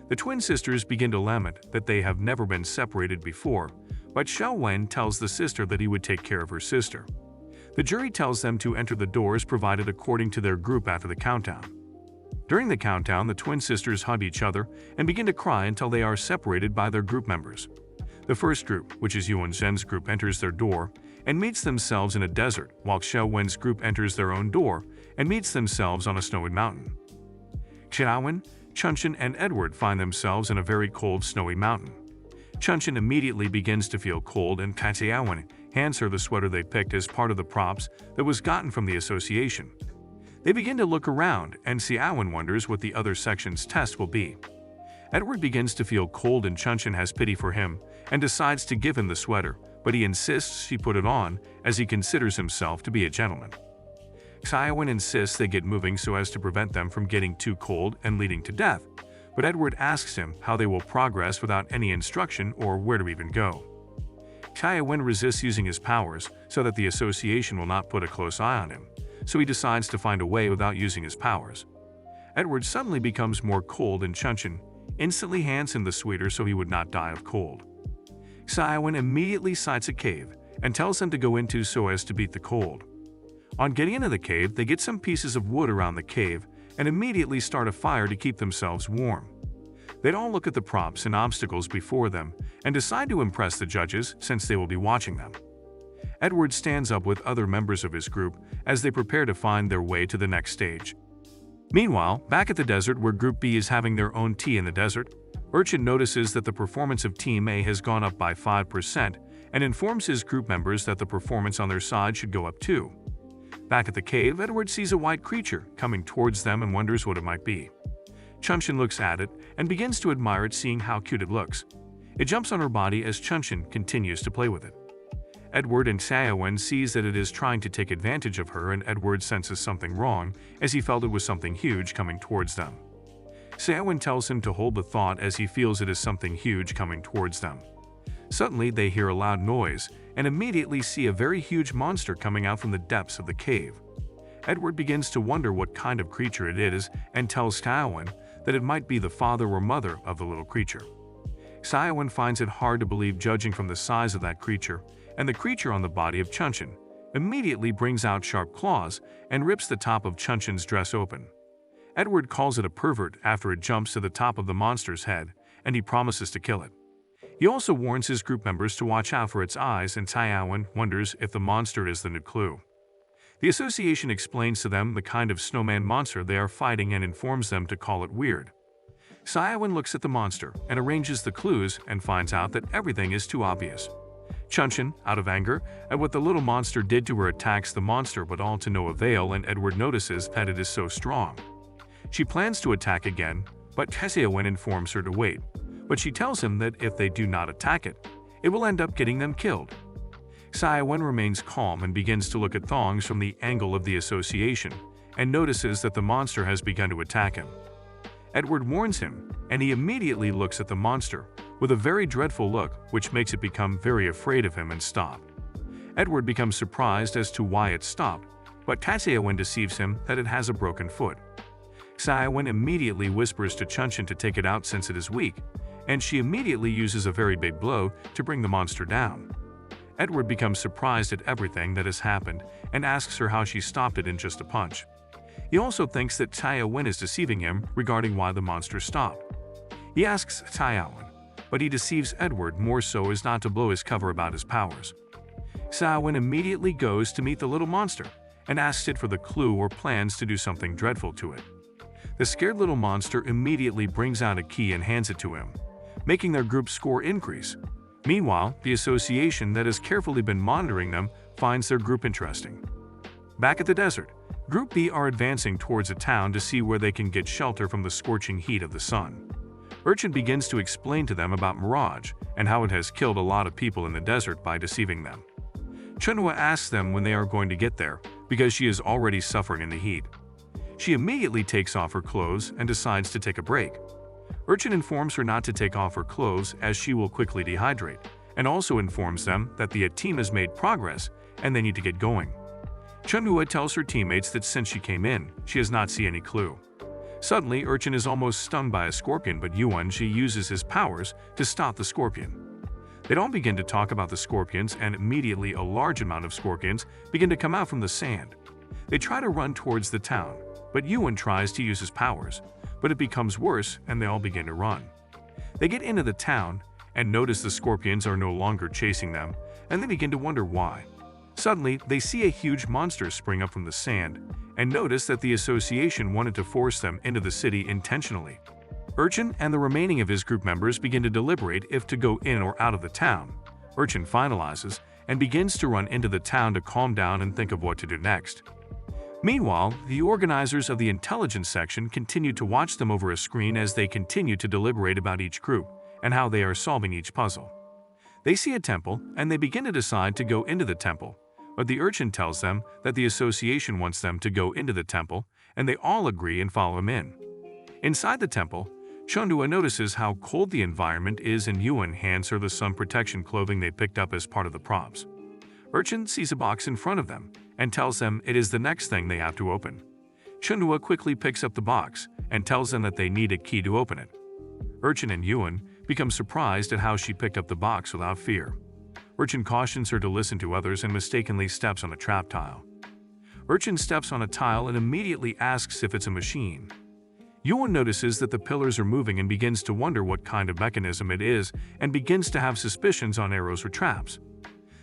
The twin sisters begin to lament that they have never been separated before, but Xiao Wen tells the sister that he would take care of her sister. The jury tells them to enter the doors provided according to their group after the countdown. During the countdown, the twin sisters hug each other and begin to cry until they are separated by their group members. The first group, which is Yuan Zhen's group, enters their door and meets themselves in a desert, while Xiao Wen's group enters their own door and meets themselves on a snowy mountain. Xiao Wen, Chunchen, and Edward find themselves in a very cold, snowy mountain. Chunchen immediately begins to feel cold, and Xiao Wen hands her the sweater they picked as part of the props that was gotten from the association. They begin to look around, and Xiaowen wonders what the other section's test will be. Edward begins to feel cold and Chunshin has pity for him and decides to give him the sweater, but he insists she put it on as he considers himself to be a gentleman. Xiaowen insists they get moving so as to prevent them from getting too cold and leading to death, but Edward asks him how they will progress without any instruction or where to even go. Xiaowen resists using his powers so that the association will not put a close eye on him, so he decides to find a way without using his powers. Edward suddenly becomes more cold and Chunshin instantly hands him the sweater so he would not die of cold. Xiaowen immediately sights a cave and tells them to go into so as to beat the cold. On getting into the cave, they get some pieces of wood around the cave and immediately start a fire to keep themselves warm. They'd all look at the props and obstacles before them and decide to impress the judges since they will be watching them. Edward stands up with other members of his group as they prepare to find their way to the next stage. Meanwhile, back at the desert where Group B is having their own tea in the desert, Urchin notices that the performance of Team A has gone up by 5% and informs his group members that the performance on their side should go up too. Back at the cave, Edward sees a white creature coming towards them and wonders what it might be. Chunshin looks at it and begins to admire it, seeing how cute it looks. It jumps on her body as Chunshin continues to play with it. Edward and Xiaowen sees that it is trying to take advantage of her, and Edward senses something wrong as he felt it was something huge coming towards them. Xiaowen tells him to hold the thought as he feels it is something huge coming towards them. Suddenly, they hear a loud noise and immediately see a very huge monster coming out from the depths of the cave. Edward begins to wonder what kind of creature it is and tells Xiaowen that it might be the father or mother of the little creature. Xiaowen finds it hard to believe judging from the size of that creature, and the creature on the body of Chunshin immediately brings out sharp claws and rips the top of Chunshin's dress open. Edward calls it a pervert after it jumps to the top of the monster's head, and he promises to kill it. He also warns his group members to watch out for its eyes, and Xiaowen wonders if the monster is the new clue. The association explains to them the kind of snowman monster they are fighting and informs them to call it weird. Xiaowen looks at the monster and arranges the clues and finds out that everything is too obvious. Chunshin, out of anger at what the little monster did to her, attacks the monster, but all to no avail, and Edward notices that it is so strong. She plans to attack again, but Xiaowen informs her to wait, but she tells him that if they do not attack it, it will end up getting them killed. Xiaowen remains calm and begins to look at thongs from the angle of the association and notices that the monster has begun to attack him. Edward warns him, and he immediately looks at the monster with a very dreadful look, which makes it become very afraid of him and stop. Edward becomes surprised as to why it stopped, but Xiaowen deceives him that it has a broken foot. Xiaowen immediately whispers to Chunshin to take it out since it is weak, and she immediately uses a very big blow to bring the monster down. Edward becomes surprised at everything that has happened and asks her how she stopped it in just a punch. He also thinks that Xiaowen is deceiving him regarding why the monster stopped. He asks Xiaowen, but he deceives Edward more so as not to blow his cover about his powers. Xiaowen immediately goes to meet the little monster and asks it for the clue or plans to do something dreadful to it. The scared little monster immediately brings out a key and hands it to him, making their group score increase. Meanwhile, the association that has carefully been monitoring them finds their group interesting. Back at the desert, Group B are advancing towards a town to see where they can get shelter from the scorching heat of the sun. Urchin begins to explain to them about Mirage and how it has killed a lot of people in the desert by deceiving them. Chunhua asks them when they are going to get there because she is already suffering in the heat. She immediately takes off her clothes and decides to take a break. Urchin informs her not to take off her clothes as she will quickly dehydrate, and also informs them that the team has made progress and they need to get going. Chunhua tells her teammates that since she came in, she has not seen any clue. Suddenly, Urchin is almost stung by a scorpion, but Yuan-Ji uses his powers to stop the scorpion. They all begin to talk about the scorpions, and immediately a large amount of scorpions begin to come out from the sand. They try to run towards the town, but Yuan tries to use his powers, but it becomes worse and they all begin to run. They get into the town and notice the scorpions are no longer chasing them, and they begin to wonder why. Suddenly, they see a huge monster spring up from the sand and notice that the association wanted to force them into the city intentionally. Urchin and the remaining of his group members begin to deliberate if to go in or out of the town. Urchin finalizes and begins to run into the town to calm down and think of what to do next. Meanwhile, the organizers of the intelligence section continue to watch them over a screen as they continue to deliberate about each group and how they are solving each puzzle. They see a temple and they begin to decide to go into the temple, but the urchin tells them that the association wants them to go into the temple, and they all agree and follow him in. Inside the temple, Chundua notices how cold the environment is and Yuan hands her the sun protection clothing they picked up as part of the props. Urchin sees a box in front of them and tells them it is the next thing they have to open. Chundua quickly picks up the box and tells them that they need a key to open it. Urchin and Yuan become surprised at how she picked up the box without fear. Urchin cautions her to listen to others and mistakenly steps on a trap tile. Urchin steps on a tile and immediately asks if it's a machine. Yuan notices that the pillars are moving and begins to wonder what kind of mechanism it is and begins to have suspicions on arrows or traps.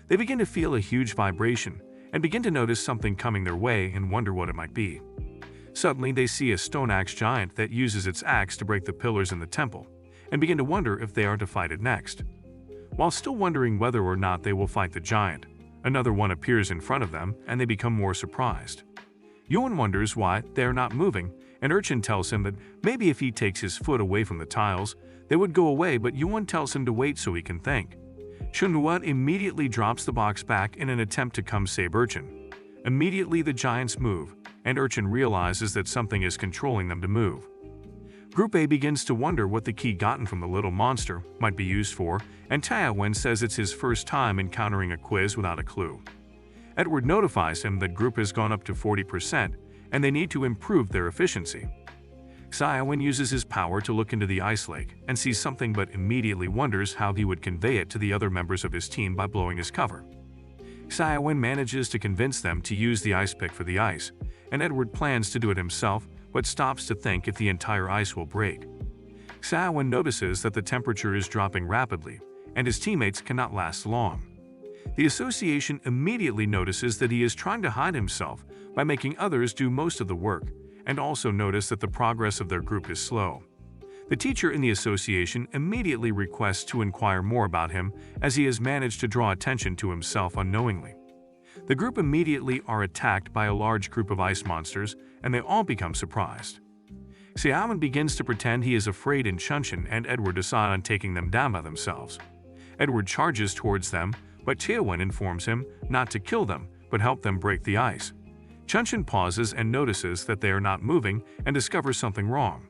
They begin to feel a huge vibration and begin to notice something coming their way and wonder what it might be. Suddenly, they see a stone axe giant that uses its axe to break the pillars in the temple and begin to wonder if they are to fight it next. While still wondering whether or not they will fight the giant, another one appears in front of them and they become more surprised. Yuan wonders why they are not moving, and Urchin tells him that maybe if he takes his foot away from the tiles, they would go away, but Yuan tells him to wait so he can think. Chundua immediately drops the box back in an attempt to come save Urchin. Immediately the giants move, and Urchin realizes that something is controlling them to move. Group A begins to wonder what the key gotten from the little monster might be used for, and Taowen says it's his first time encountering a quiz without a clue. Edward notifies him that group has gone up to 40%, and they need to improve their efficiency. Xiaowen uses his power to look into the ice lake and sees something but immediately wonders how he would convey it to the other members of his team by blowing his cover. Xiaowen manages to convince them to use the ice pick for the ice, and Edward plans to do it himself but stops to think if the entire ice will break. Xiaowen notices that the temperature is dropping rapidly, and his teammates cannot last long. The association immediately notices that he is trying to hide himself by making others do most of the work, and also notice that the progress of their group is slow. The teacher in the association immediately requests to inquire more about him as he has managed to draw attention to himself unknowingly. The group immediately are attacked by a large group of ice monsters, and they all become surprised. Xiaowen begins to pretend he is afraid, and Chunshin and Edward decide on taking them down by themselves. Edward charges towards them, but Taowen informs him not to kill them, but help them break the ice. Chunshin pauses and notices that they are not moving and discovers something wrong.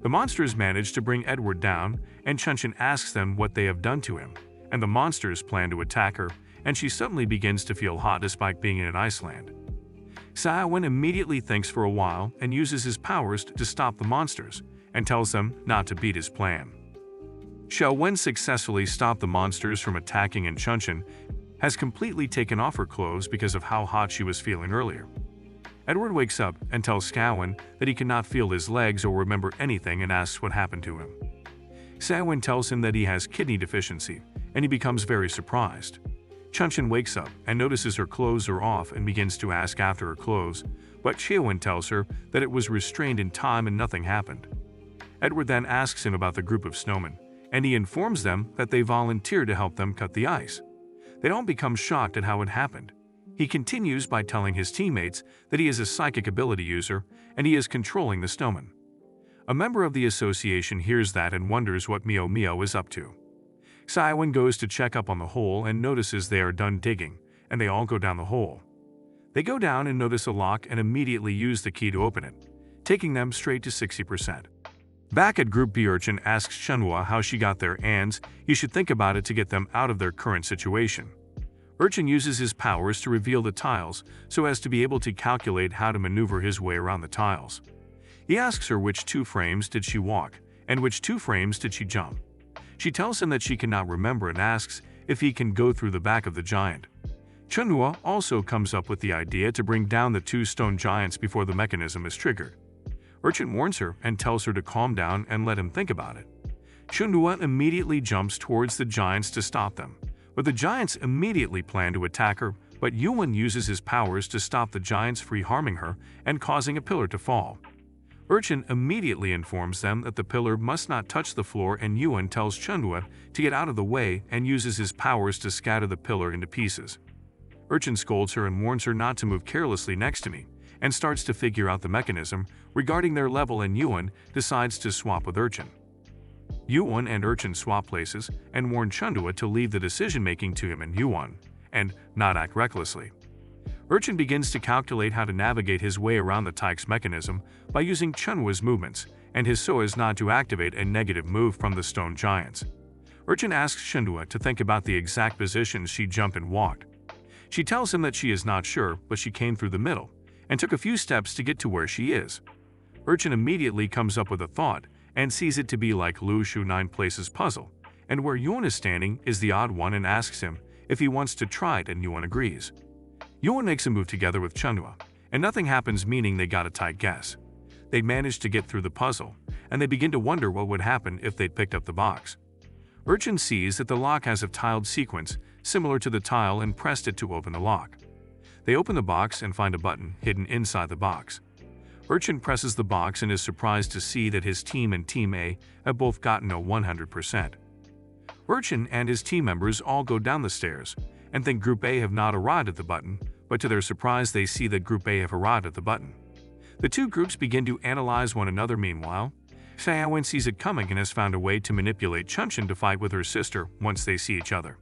The monsters manage to bring Edward down, and Chunshin asks them what they have done to him, and the monsters plan to attack her, and she suddenly begins to feel hot despite being in an Iceland. Xiaowen immediately thinks for a while and uses his powers to stop the monsters, and tells them not to beat his plan. Xiaowen successfully stopped the monsters from attacking, and Chunshin has completely taken off her clothes because of how hot she was feeling earlier. Edward wakes up and tells Xiaowen that he cannot feel his legs or remember anything and asks what happened to him. Xiaowen tells him that he has kidney deficiency, and he becomes very surprised. Chunshin wakes up and notices her clothes are off and begins to ask after her clothes, but Xiaowen tells her that it was restrained in time and nothing happened. Edward then asks him about the group of snowmen, and he informs them that they volunteered to help them cut the ice. They all become shocked at how it happened. He continues by telling his teammates that he is a psychic ability user and he is controlling the snowmen. A member of the association hears that and wonders what Mio Mio is up to. Xiaowen goes to check up on the hole and notices they are done digging, and they all go down the hole. They go down and notice a lock and immediately use the key to open it, taking them straight to 60%. Back at Group B, Urchin asks Chunhua how she got there and he should think about it to get them out of their current situation. Urchin uses his powers to reveal the tiles so as to be able to calculate how to maneuver his way around the tiles. He asks her which 2 frames did she walk and which 2 frames did she jump. She tells him that she cannot remember and asks if he can go through the back of the giant. Chunhua also comes up with the idea to bring down the 2 stone giants before the mechanism is triggered. Urchin warns her and tells her to calm down and let him think about it. Chunhua immediately jumps towards the giants to stop them, but the giants immediately plan to attack her, but Yuan uses his powers to stop the giants from harming her and causing a pillar to fall. Urchin immediately informs them that the pillar must not touch the floor, and Yuan tells Chunhua to get out of the way and uses his powers to scatter the pillar into pieces. Urchin scolds her and warns her not to move carelessly next to me, and starts to figure out the mechanism regarding their level, and Yuan decides to swap with Urchin. Yuan and Urchin swap places and warn Chunhua to leave the decision-making to him and Yuan, and not act recklessly. Urchin begins to calculate how to navigate his way around the Taik's mechanism by using Chunhua's movements and his so as not to activate a negative move from the stone giants. Urchin asks Chunhua to think about the exact positions she jumped and walked. She tells him that she is not sure, but she came through the middle and took a few steps to get to where she is. Urchin immediately comes up with a thought and sees it to be like Lu Shu 9 places puzzle, and where Yuan is standing is the odd one, and asks him if he wants to try it, and Yuan agrees. Yuan makes a move together with Chunhua, and nothing happens, meaning they got a tight guess. They manage to get through the puzzle, and they begin to wonder what would happen if they'd picked up the box. Urchin sees that the lock has a tiled sequence similar to the tile and pressed it to open the lock. They open the box and find a button hidden inside the box. Urchin presses the box and is surprised to see that his team and Team A have both gotten a 100%. Urchin and his team members all go down the stairs and think Group A have not arrived at the button, but to their surprise they see that Group A have arrived at the button. The two groups begin to analyze one another. Meanwhile, Xiaowen sees it coming and has found a way to manipulate Chunshin to fight with her sister once they see each other.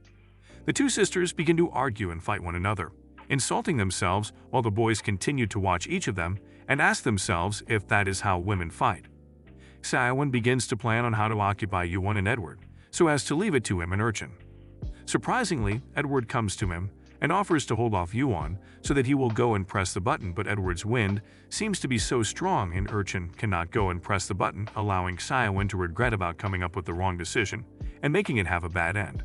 The two sisters begin to argue and fight one another, insulting themselves, while the boys continue to watch each of them and ask themselves if that is how women fight. Xiaowen begins to plan on how to occupy Yuan and Edward, so as to leave it to him and Urchin. Surprisingly, Edward comes to him and offers to hold off Yuan so that he will go and press the button, but Edward's wind seems to be so strong and Urchin cannot go and press the button, allowing Xiaowen to regret about coming up with the wrong decision and making it have a bad end.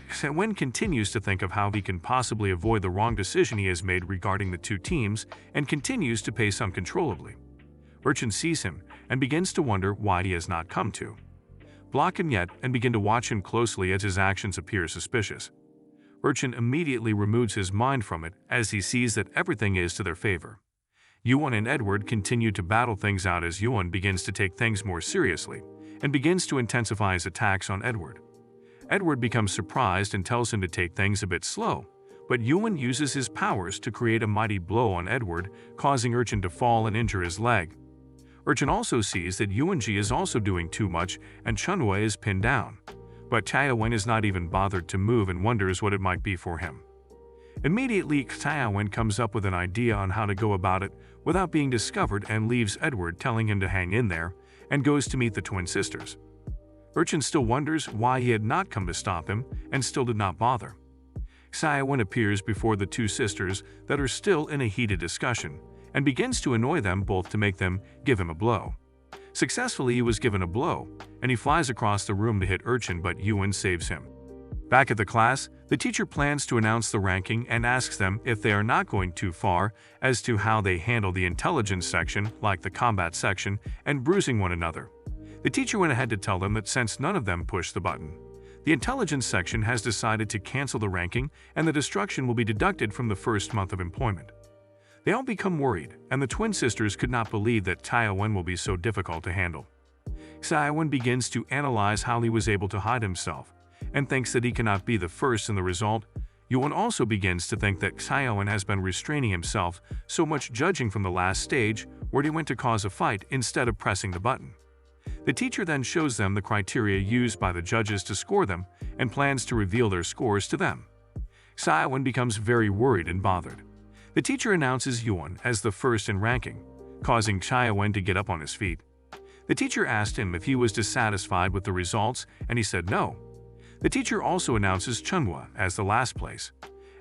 Xiaowen continues to think of how he can possibly avoid the wrong decision he has made regarding the two teams and continues to pace uncontrollably. Urchin sees him and begins to wonder why he has not come to block him yet and begin to watch him closely as his actions appear suspicious. Urchin immediately removes his mind from it as he sees that everything is to their favor. Yuan and Edward continue to battle things out as Yuan begins to take things more seriously and begins to intensify his attacks on Edward. Edward becomes surprised and tells him to take things a bit slow, but Yuan uses his powers to create a mighty blow on Edward, causing Urchin to fall and injure his leg. Urchin also sees that Yuanji is also doing too much and Chunhua is pinned down, but Xiaowen is not even bothered to move and wonders what it might be for him. Immediately, Xiaowen comes up with an idea on how to go about it without being discovered and leaves Edward telling him to hang in there and goes to meet the twin sisters. Urchin still wonders why he had not come to stop him and still did not bother. Xiaowen appears before the two sisters that are still in a heated discussion and begins to annoy them both to make them give him a blow. Successfully, he was given a blow, and he flies across the room to hit Urchin, but Yuan saves him. Back at the class, the teacher plans to announce the ranking and asks them if they are not going too far as to how they handle the intelligence section, like the combat section, and bruising one another. The teacher went ahead to tell them that since none of them pushed the button, the intelligence section has decided to cancel the ranking and the destruction will be deducted from the first month of employment. They all become worried, and the twin sisters could not believe that Xiaowen will be so difficult to handle. Xiaowen begins to analyze how he was able to hide himself, and thinks that he cannot be the first in the result. Yuan also begins to think that Xiaowen has been restraining himself so much, judging from the last stage, where he went to cause a fight instead of pressing the button. The teacher then shows them the criteria used by the judges to score them, and plans to reveal their scores to them. Xiaowen becomes very worried and bothered. The teacher announces Yuan as the first in ranking, causing Xiaowen to get up on his feet. The teacher asked him if he was dissatisfied with the results, and he said no. The teacher also announces Chunhua as the last place.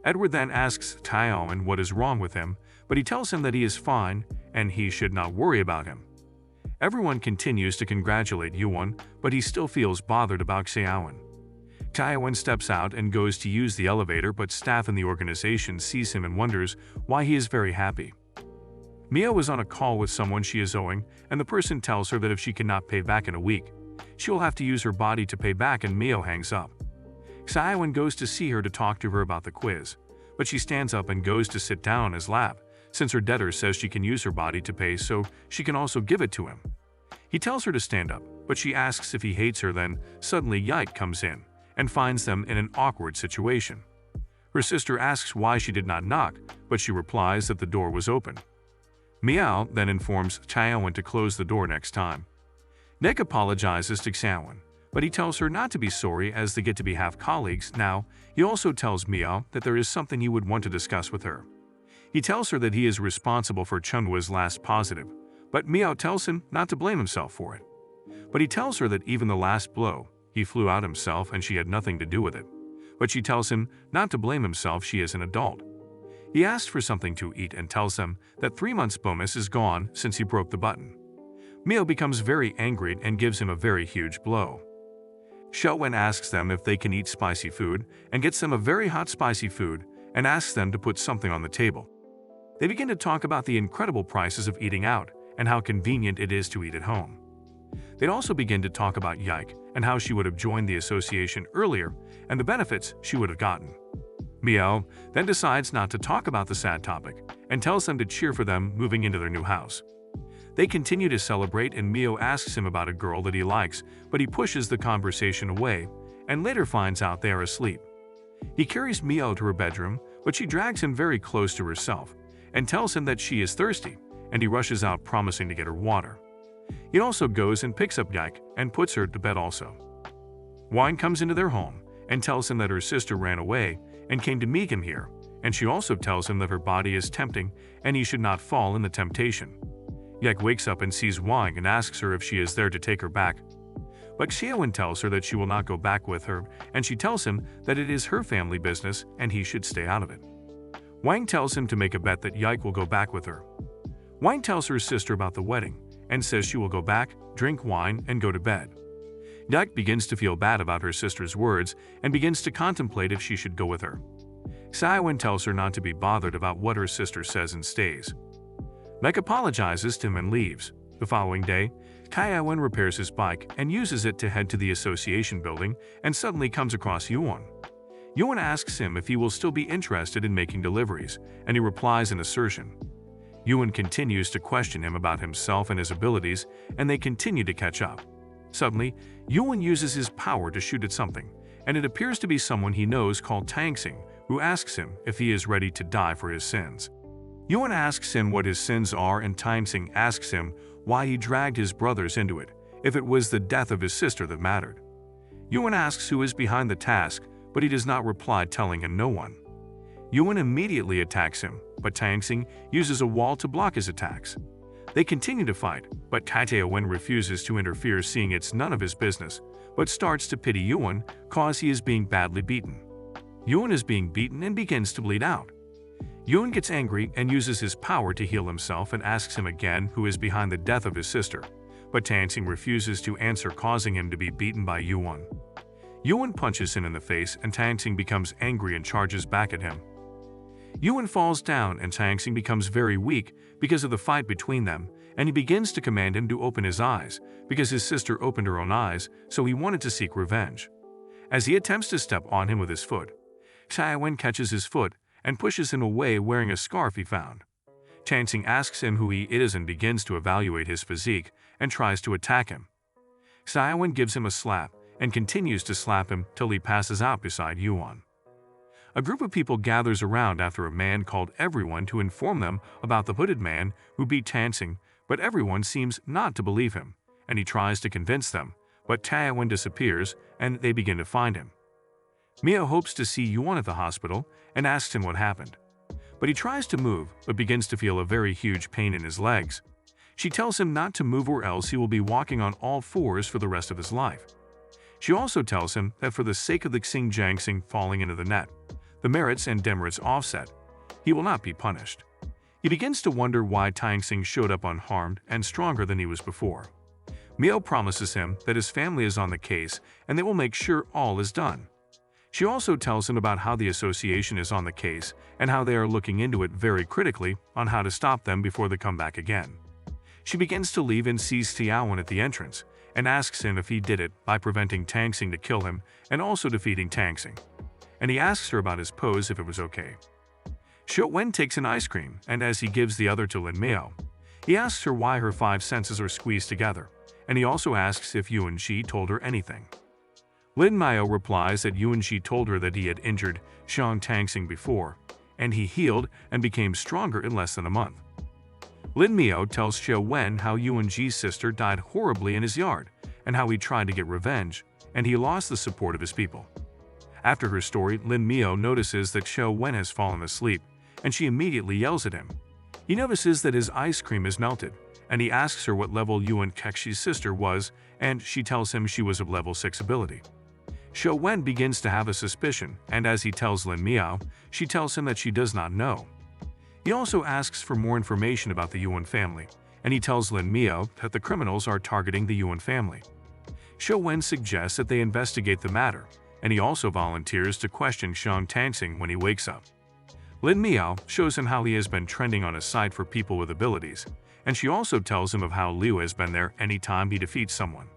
Edward then asks Xiaowen what is wrong with him, but he tells him that he is fine and he should not worry about him. Everyone continues to congratulate Yuan, but he still feels bothered about Xiaowen. Xiaowen steps out and goes to use the elevator, but staff in the organization sees him and wonders why he is very happy. Mia was on a call with someone she is owing, and the person tells her that if she cannot pay back in a week, she will have to use her body to pay back, and Mio hangs up. Xiaowen goes to see her to talk to her about the quiz, but she stands up and goes to sit down on his lap, since her debtor says she can use her body to pay so she can also give it to him. He tells her to stand up, but she asks if he hates her. Then suddenly Yike comes in and finds them in an awkward situation. Her sister asks why she did not knock, but she replies that the door was open. Miao then informs Chaowen to close the door next time. Nick apologizes to Xiaowen, but he tells her not to be sorry as they get to be half-colleagues now. He also tells Miao that there is something he would want to discuss with her. He tells her that he is responsible for Chunwa's last positive, but Miao tells him not to blame himself for it. But he tells her that even the last blow, he flew out himself and she had nothing to do with it. But she tells him not to blame himself, she is an adult. He asks for something to eat and tells them that 3 months' bonus is gone since he broke the button. Miao becomes very angry and gives him a very huge blow. Xiaowen asks them if they can eat spicy food and gets them a very hot spicy food and asks them to put something on the table. They begin to talk about the incredible prices of eating out and how convenient it is to eat at home. They'd also begin to talk about Yike and how she would have joined the association earlier and the benefits she would have gotten. Miao then decides not to talk about the sad topic and tells them to cheer for them moving into their new house. They continue to celebrate and Miao asks him about a girl that he likes, but he pushes the conversation away and later finds out they are asleep. He carries Miao to her bedroom, but she drags him very close to herself and tells him that she is thirsty, and he rushes out promising to get her water. He also goes and picks up Yike and puts her to bed also. Wine comes into their home and tells him that her sister ran away and came to meet him here, and she also tells him that her body is tempting and he should not fall in the temptation. Yike wakes up and sees Wang and asks her if she is there to take her back. But Xiaowen tells her that she will not go back with her, and she tells him that it is her family business and he should stay out of it. Wang tells him to make a bet that Yike will go back with her. Wang tells her sister about the wedding and says she will go back, drink wine, and go to bed. Yike begins to feel bad about her sister's words and begins to contemplate if she should go with her. Xiaowen tells her not to be bothered about what her sister says and stays. Yike apologizes to him and leaves. The following day, Xiaowen repairs his bike and uses it to head to the association building and suddenly comes across Yuan. Yuan asks him if he will still be interested in making deliveries, and he replies in assertion. Yuan continues to question him about himself and his abilities, and they continue to catch up. Suddenly, Yuan uses his power to shoot at something, and it appears to be someone he knows called Tangsing, who asks him if he is ready to die for his sins. Yuan asks him what his sins are, and Tangsing asks him why he dragged his brothers into it, if it was the death of his sister that mattered. Yuan asks who is behind the task, but he does not reply, telling him no one. Yuan immediately attacks him, but Tangsing uses a wall to block his attacks. They continue to fight, but Xiaowen refuses to interfere, seeing it's none of his business, but starts to pity Yuan cause he is being badly beaten. Yuan is being beaten and begins to bleed out. Yuan gets angry and uses his power to heal himself and asks him again who is behind the death of his sister, but Tangsing refuses to answer, causing him to be beaten by Yuan. Yuan punches him in the face and Tangsing becomes angry and charges back at him. Yuan falls down and Tangsing becomes very weak because of the fight between them, and he begins to command him to open his eyes because his sister opened her own eyes, so he wanted to seek revenge. As he attempts to step on him with his foot, Xiaowen catches his foot and pushes him away wearing a scarf he found. Tangsing asks him who he is and begins to evaluate his physique and tries to attack him. Xiaowen gives him a slap and continues to slap him till he passes out beside Yuan. A group of people gathers around after a man called everyone to inform them about the hooded man who beat Tangsing, but everyone seems not to believe him, and he tries to convince them, but Xiaowen disappears and they begin to find him. Miao hopes to see Yuan at the hospital and asks him what happened, but he tries to move but begins to feel a very huge pain in his legs. She tells him not to move or else he will be walking on all fours for the rest of his life. She also tells him that for the sake of the Xingjiangsing falling into the net, the merits and demerits offset, he will not be punished. He begins to wonder why Tangsing showed up unharmed and stronger than he was before. Miao promises him that his family is on the case and they will make sure all is done. She also tells him about how the association is on the case and how they are looking into it very critically on how to stop them before they come back again. She begins to leave and sees Xiaowen at the entrance and asks him if he did it by preventing Tangsing to kill him and also defeating Tangsing. And he asks her about his pose if it was okay. Xiao Wen takes an ice cream, and as he gives the other to Lin Miao, he asks her why her five senses are squeezed together, and he also asks if Yuan Shi told her anything. Lin Miao replies that Yuan Shi told her that he had injured Xiang Tangxing before, and he healed and became stronger in less than a month. Lin Miao tells Xiao Wen how Yuan Shi's sister died horribly in his yard, and how he tried to get revenge, and he lost the support of his people. After her story, Lin Miao notices that Xiao Wen has fallen asleep, and she immediately yells at him. He notices that his ice cream is melted, and he asks her what level Yuan Kexi's sister was, and she tells him she was of level 6 ability. Xiao Wen begins to have a suspicion, and as he tells Lin Miao, she tells him that she does not know. He also asks for more information about the Yuan family, and he tells Lin Miao that the criminals are targeting the Yuan family. Xiao Wen suggests that they investigate the matter, and he also volunteers to question Xiang Tangxing when he wakes up. Lin Miao shows him how he has been trending on a site for people with abilities, and she also tells him of how Liu has been there anytime he defeats someone.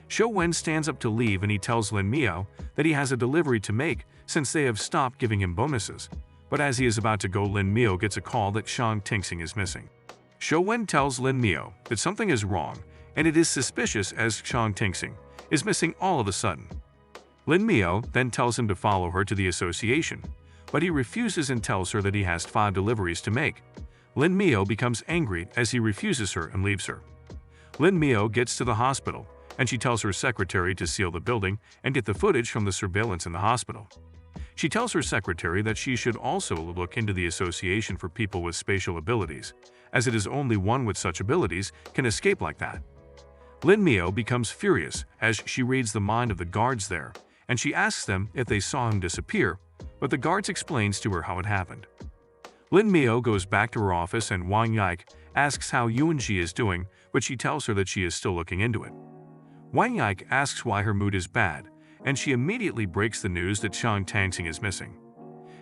Xiao Wen stands up to leave, and he tells Lin Miao that he has a delivery to make since they have stopped giving him bonuses, but as he is about to go, Lin Miao gets a call that Xiang Tangxing is missing. Xiao Wen tells Lin Miao that something is wrong, and it is suspicious as Xiang Tangxing is missing all of a sudden. Lin Miao then tells him to follow her to the association, but he refuses and tells her that he has 5 deliveries to make. Lin Miao becomes angry as he refuses her and leaves her. Lin Miao gets to the hospital, and she tells her secretary to seal the building and get the footage from the surveillance in the hospital. She tells her secretary that she should also look into the association for people with spatial abilities, as it is only one with such abilities can escape like that. Lin Miao becomes furious as she reads the mind of the guards there, and she asks them if they saw him disappear, but the guards explains to her how it happened. Lin Miao goes back to her office, and Wang Yike asks how Yuan Shi is doing, but she tells her that she is still looking into it. Wang Yike asks why her mood is bad, and she immediately breaks the news that Xiang Tangxing is missing.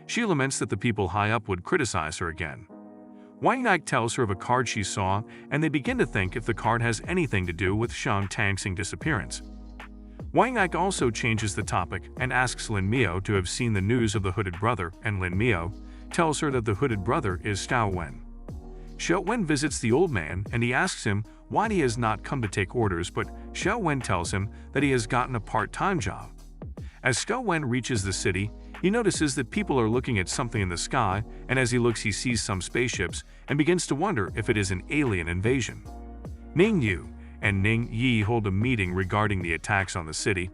She laments that the people high up would criticize her again. Wang Yike tells her of a card she saw, and they begin to think if the card has anything to do with Xiang Tangxing's disappearance. Wang Yike also changes the topic and asks Lin Miao to have seen the news of the hooded brother, and Lin Miao tells her that the hooded brother is Xiao Wen. Xiao Wen visits the old man, and he asks him why he has not come to take orders, but Xiao Wen tells him that he has gotten a part-time job. As Xiao Wen reaches the city, he notices that people are looking at something in the sky, and as he looks he sees some spaceships and begins to wonder if it is an alien invasion. Ning Yu and Ning Yi hold a meeting regarding the attacks on the city.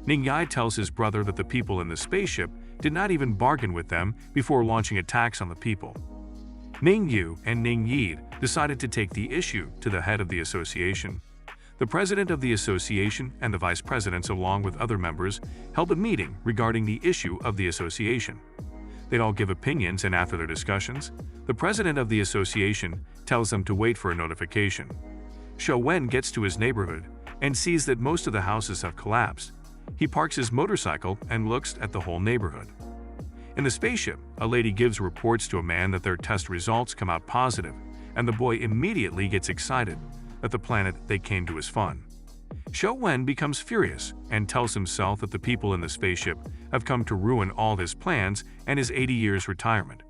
Ning Yi tells his brother that the people in the spaceship did not even bargain with them before launching attacks on the people. Ning Yu and Ning Yi decided to take the issue to the head of the association. The president of the association and the vice presidents, along with other members, held a meeting regarding the issue of the association. They all give opinions, and after their discussions, the president of the association tells them to wait for a notification. Xiao Wen gets to his neighborhood and sees that most of the houses have collapsed. He parks his motorcycle and looks at the whole neighborhood. In the spaceship, a lady gives reports to a man that their test results come out positive, and the boy immediately gets excited that the planet they came to is fun. Xiao Wen becomes furious and tells himself that the people in the spaceship have come to ruin all his plans and his 80 years retirement.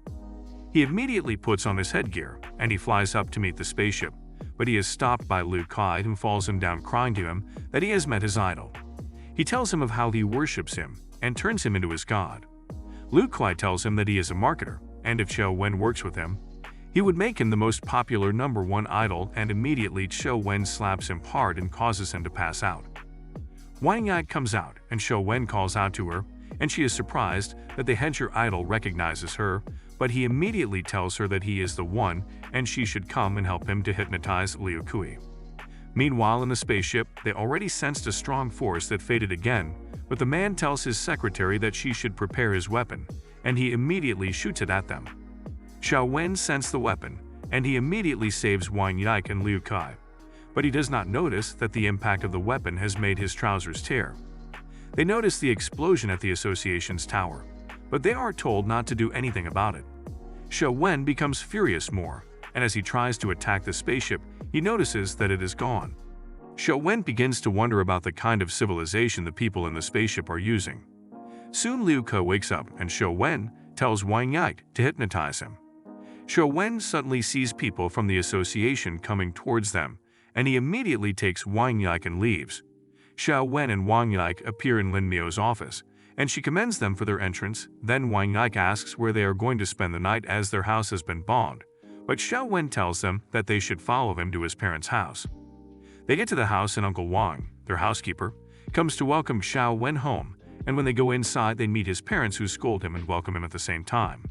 He immediately puts on his headgear and he flies up to meet the spaceship, but he is stopped by Liu Kai, who falls him down crying to him that he has met his idol. He tells him of how he worships him and turns him into his god. Liu Kai tells him that he is a marketer, and if Xiao Wen works with him, he would make him the most popular #1 idol, and immediately Xiao Wen slaps him hard and causes him to pass out. Wang Yike comes out, and Xiao Wen calls out to her, and she is surprised that the Hedger idol recognizes her, but he immediately tells her that he is the one and she should come and help him to hypnotize Liu Kui. Meanwhile, in the spaceship, they already sensed a strong force that faded again, but the man tells his secretary that she should prepare his weapon, and he immediately shoots it at them. Xiao Wen sensed the weapon, and he immediately saves Wang Yike and Liu Kai, but he does not notice that the impact of the weapon has made his trousers tear. They notice the explosion at the association's tower, but they are told not to do anything about it. Xiao Wen becomes furious more, and as he tries to attack the spaceship, he notices that it is gone. Xiao Wen begins to wonder about the kind of civilization the people in the spaceship are using. Soon Liu Ke wakes up, and Xiao Wen tells Wang Yike to hypnotize him. Xiao Wen suddenly sees people from the association coming towards them, and he immediately takes Wang Yike and leaves. Xiao Wen and Wang Yike appear in Lin Miao's office, and she commends them for their entrance. Then Wang Yike asks where they are going to spend the night as their house has been bombed, but Xiao Wen tells them that they should follow him to his parents' house. They get to the house and Uncle Wang, their housekeeper, comes to welcome Xiao Wen home, and when they go inside they meet his parents who scold him and welcome him at the same time.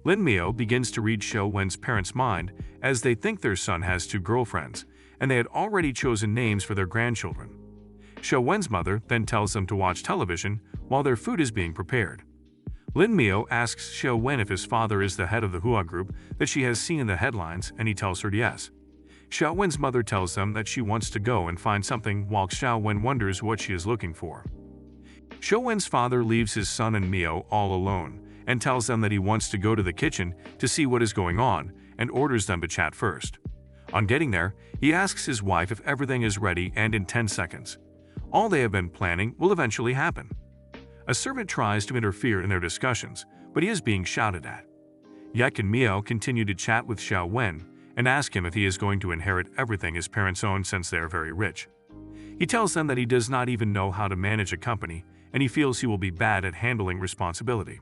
Lin Miao begins to read Xiao Wen's parents' mind as they think their son has 2 girlfriends, and they had already chosen names for their grandchildren. Xiao Wen's mother then tells them to watch television while their food is being prepared. Lin Miao asks Xiao Wen if his father is the head of the Hua group that she has seen in the headlines, and he tells her yes. Xiao Wen's mother tells them that she wants to go and find something while Xiao Wen wonders what she is looking for. Xiao Wen's father leaves his son and Miao all alone and tells them that he wants to go to the kitchen to see what is going on and orders them to chat first. On getting there, he asks his wife if everything is ready, and in 10 seconds, all they have been planning will eventually happen. A servant tries to interfere in their discussions, but he is being shouted at. Yike and Miao continue to chat with Xiao Wen and ask him if he is going to inherit everything his parents own since they are very rich. He tells them that he does not even know how to manage a company, and he feels he will be bad at handling responsibility.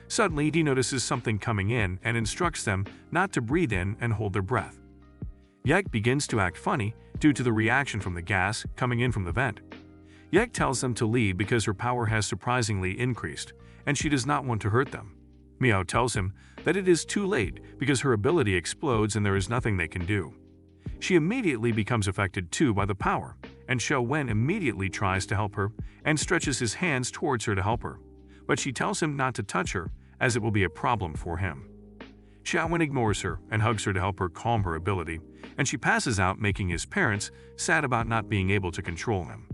Suddenly, he notices something coming in and instructs them not to breathe in and hold their breath. Yike begins to act funny due to the reaction from the gas coming in from the vent. Yike tells them to leave because her power has surprisingly increased, and she does not want to hurt them. Miao tells him that it is too late because her ability explodes and there is nothing they can do. She immediately becomes affected too by the power, and Xiao Wen immediately tries to help her and stretches his hands towards her to help her, but she tells him not to touch her as it will be a problem for him. Xiao Wen ignores her and hugs her to help her calm her ability, and she passes out, making his parents sad about not being able to control him.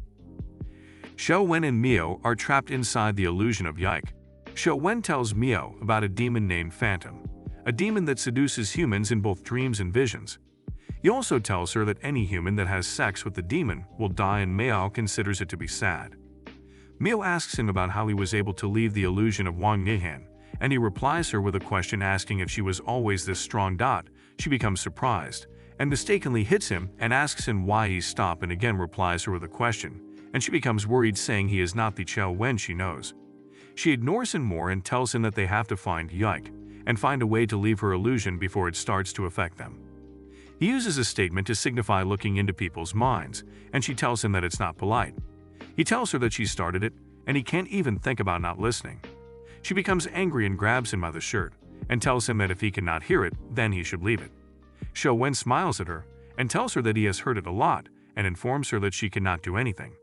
Xiao Wen and Miao are trapped inside the illusion of Yike. Xiao Wen tells Miao about a demon named Phantom, a demon that seduces humans in both dreams and visions. He also tells her that any human that has sex with the demon will die, and Miao considers it to be sad. Miao asks him about how he was able to leave the illusion of Wang Yihan, and he replies her with a question asking if she was always this strong. She becomes surprised and mistakenly hits him and asks him why he stopped, and again replies her with a question, and she becomes worried, saying he is not the Xiao Wen she knows. She ignores him more and tells him that they have to find Yike and find a way to leave her illusion before it starts to affect them. He uses a statement to signify looking into people's minds, and she tells him that it's not polite. He tells her that she started it, and he can't even think about not listening. She becomes angry and grabs him by the shirt and tells him that if he cannot hear it, then he should leave it. Xiao Wen smiles at her and tells her that he has heard it a lot and informs her that she cannot do anything.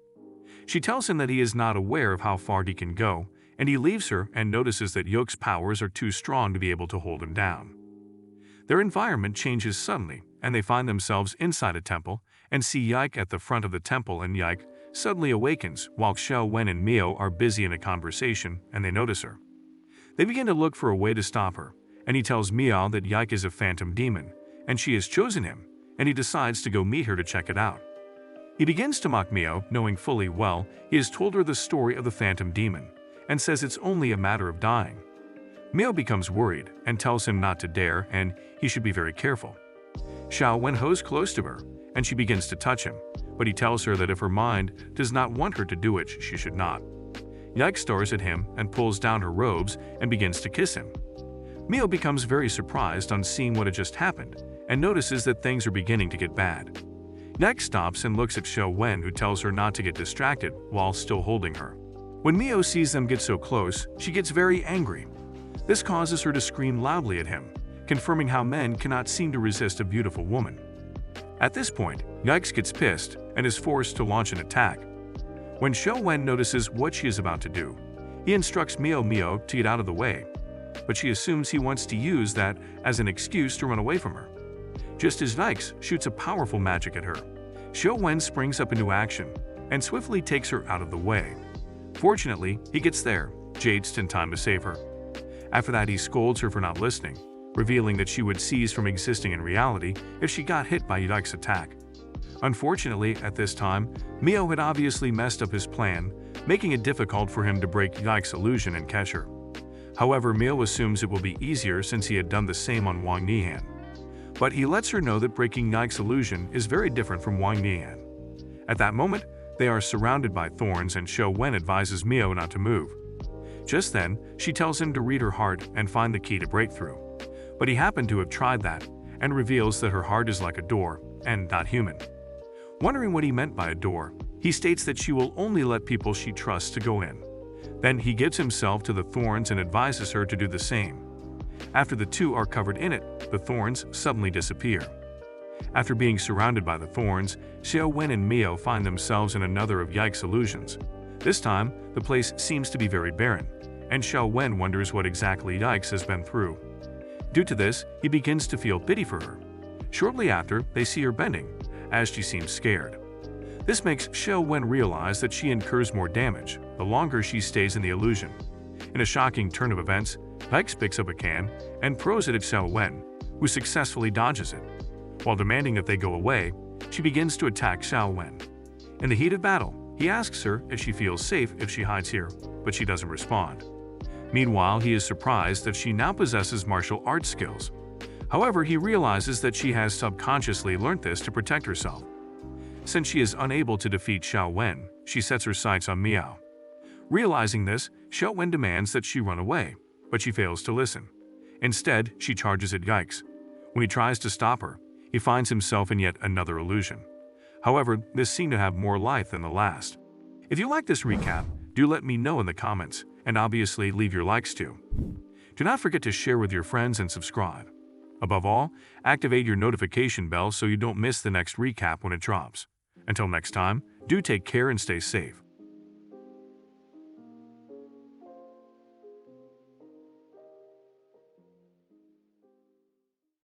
She tells him that he is not aware of how far he can go, and he leaves her and notices that Yoke's powers are too strong to be able to hold him down. Their environment changes suddenly, and they find themselves inside a temple and see Yike at the front of the temple, and Yike suddenly awakens while Xiao Wen and Miao are busy in a conversation, and they notice her. They begin to look for a way to stop her, and he tells Miao that Yike is a phantom demon, and she has chosen him, and he decides to go meet her to check it out. He begins to mock Miao, knowing fully well he has told her the story of the phantom demon, and says it's only a matter of dying. Miao becomes worried and tells him not to dare and he should be very careful. Xiao Wen goes close to her, and she begins to touch him, but he tells her that if her mind does not want her to do it, she should not. Yike stares at him and pulls down her robes and begins to kiss him. Miao becomes very surprised on seeing what had just happened and notices that things are beginning to get bad. Yike stops and looks at Xiao Wen, who tells her not to get distracted while still holding her. When Miao sees them get so close, she gets very angry. This causes her to scream loudly at him, confirming how men cannot seem to resist a beautiful woman. At this point, Yike gets pissed and is forced to launch an attack. When Xiao Wen notices what she is about to do, he instructs Miao to get out of the way, but she assumes he wants to use that as an excuse to run away from her. Just as Yike shoots a powerful magic at her, Xiao Wen springs up into action and swiftly takes her out of the way. Fortunately, he gets there just in time to save her. After that, he scolds her for not listening, revealing that she would cease from existing in reality if she got hit by Yike's attack. Unfortunately, at this time, Miao had obviously messed up his plan, making it difficult for him to break Yike's illusion and catch her. However, Mio assumes it will be easier since he had done the same on Wang Nihan. But he lets her know that breaking Yike's illusion is very different from Wang Nihan. At that moment, they are surrounded by thorns and Xiao Wen advises Mio not to move. Just then, she tells him to read her heart and find the key to break through. But he happened to have tried that, and reveals that her heart is like a door, and not human. Wondering what he meant by a door, he states that she will only let people she trusts to go in. Then he gives himself to the thorns and advises her to do the same. After the two are covered in it, the thorns suddenly disappear. After being surrounded by the thorns, Xiao Wen and Mio find themselves in another of Yike's illusions. This time, the place seems to be very barren, and Xiao Wen wonders what exactly Yikes has been through. Due to this, he begins to feel pity for her. Shortly after, they see her bending, as she seems scared. This makes Xiao Wen realize that she incurs more damage the longer she stays in the illusion. In a shocking turn of events, Yikes picks up a can and throws it at Xiao Wen, who successfully dodges it. While demanding that they go away, she begins to attack Xiao Wen. In the heat of battle, he asks her if she feels safe if she hides here, but she doesn't respond. Meanwhile, he is surprised that she now possesses martial arts skills. However, he realizes that she has subconsciously learnt this to protect herself. Since she is unable to defeat Xiao Wen, she sets her sights on Miao. Realizing this, Xiao Wen demands that she run away, but she fails to listen. Instead, she charges at Yikes. When he tries to stop her, he finds himself in yet another illusion. However, this seemed to have more life than the last. If you like this recap, do let me know in the comments, and obviously leave your likes too. Do not forget to share with your friends and subscribe. Above all, activate your notification bell so you don't miss the next recap when it drops. Until next time, do take care and stay safe.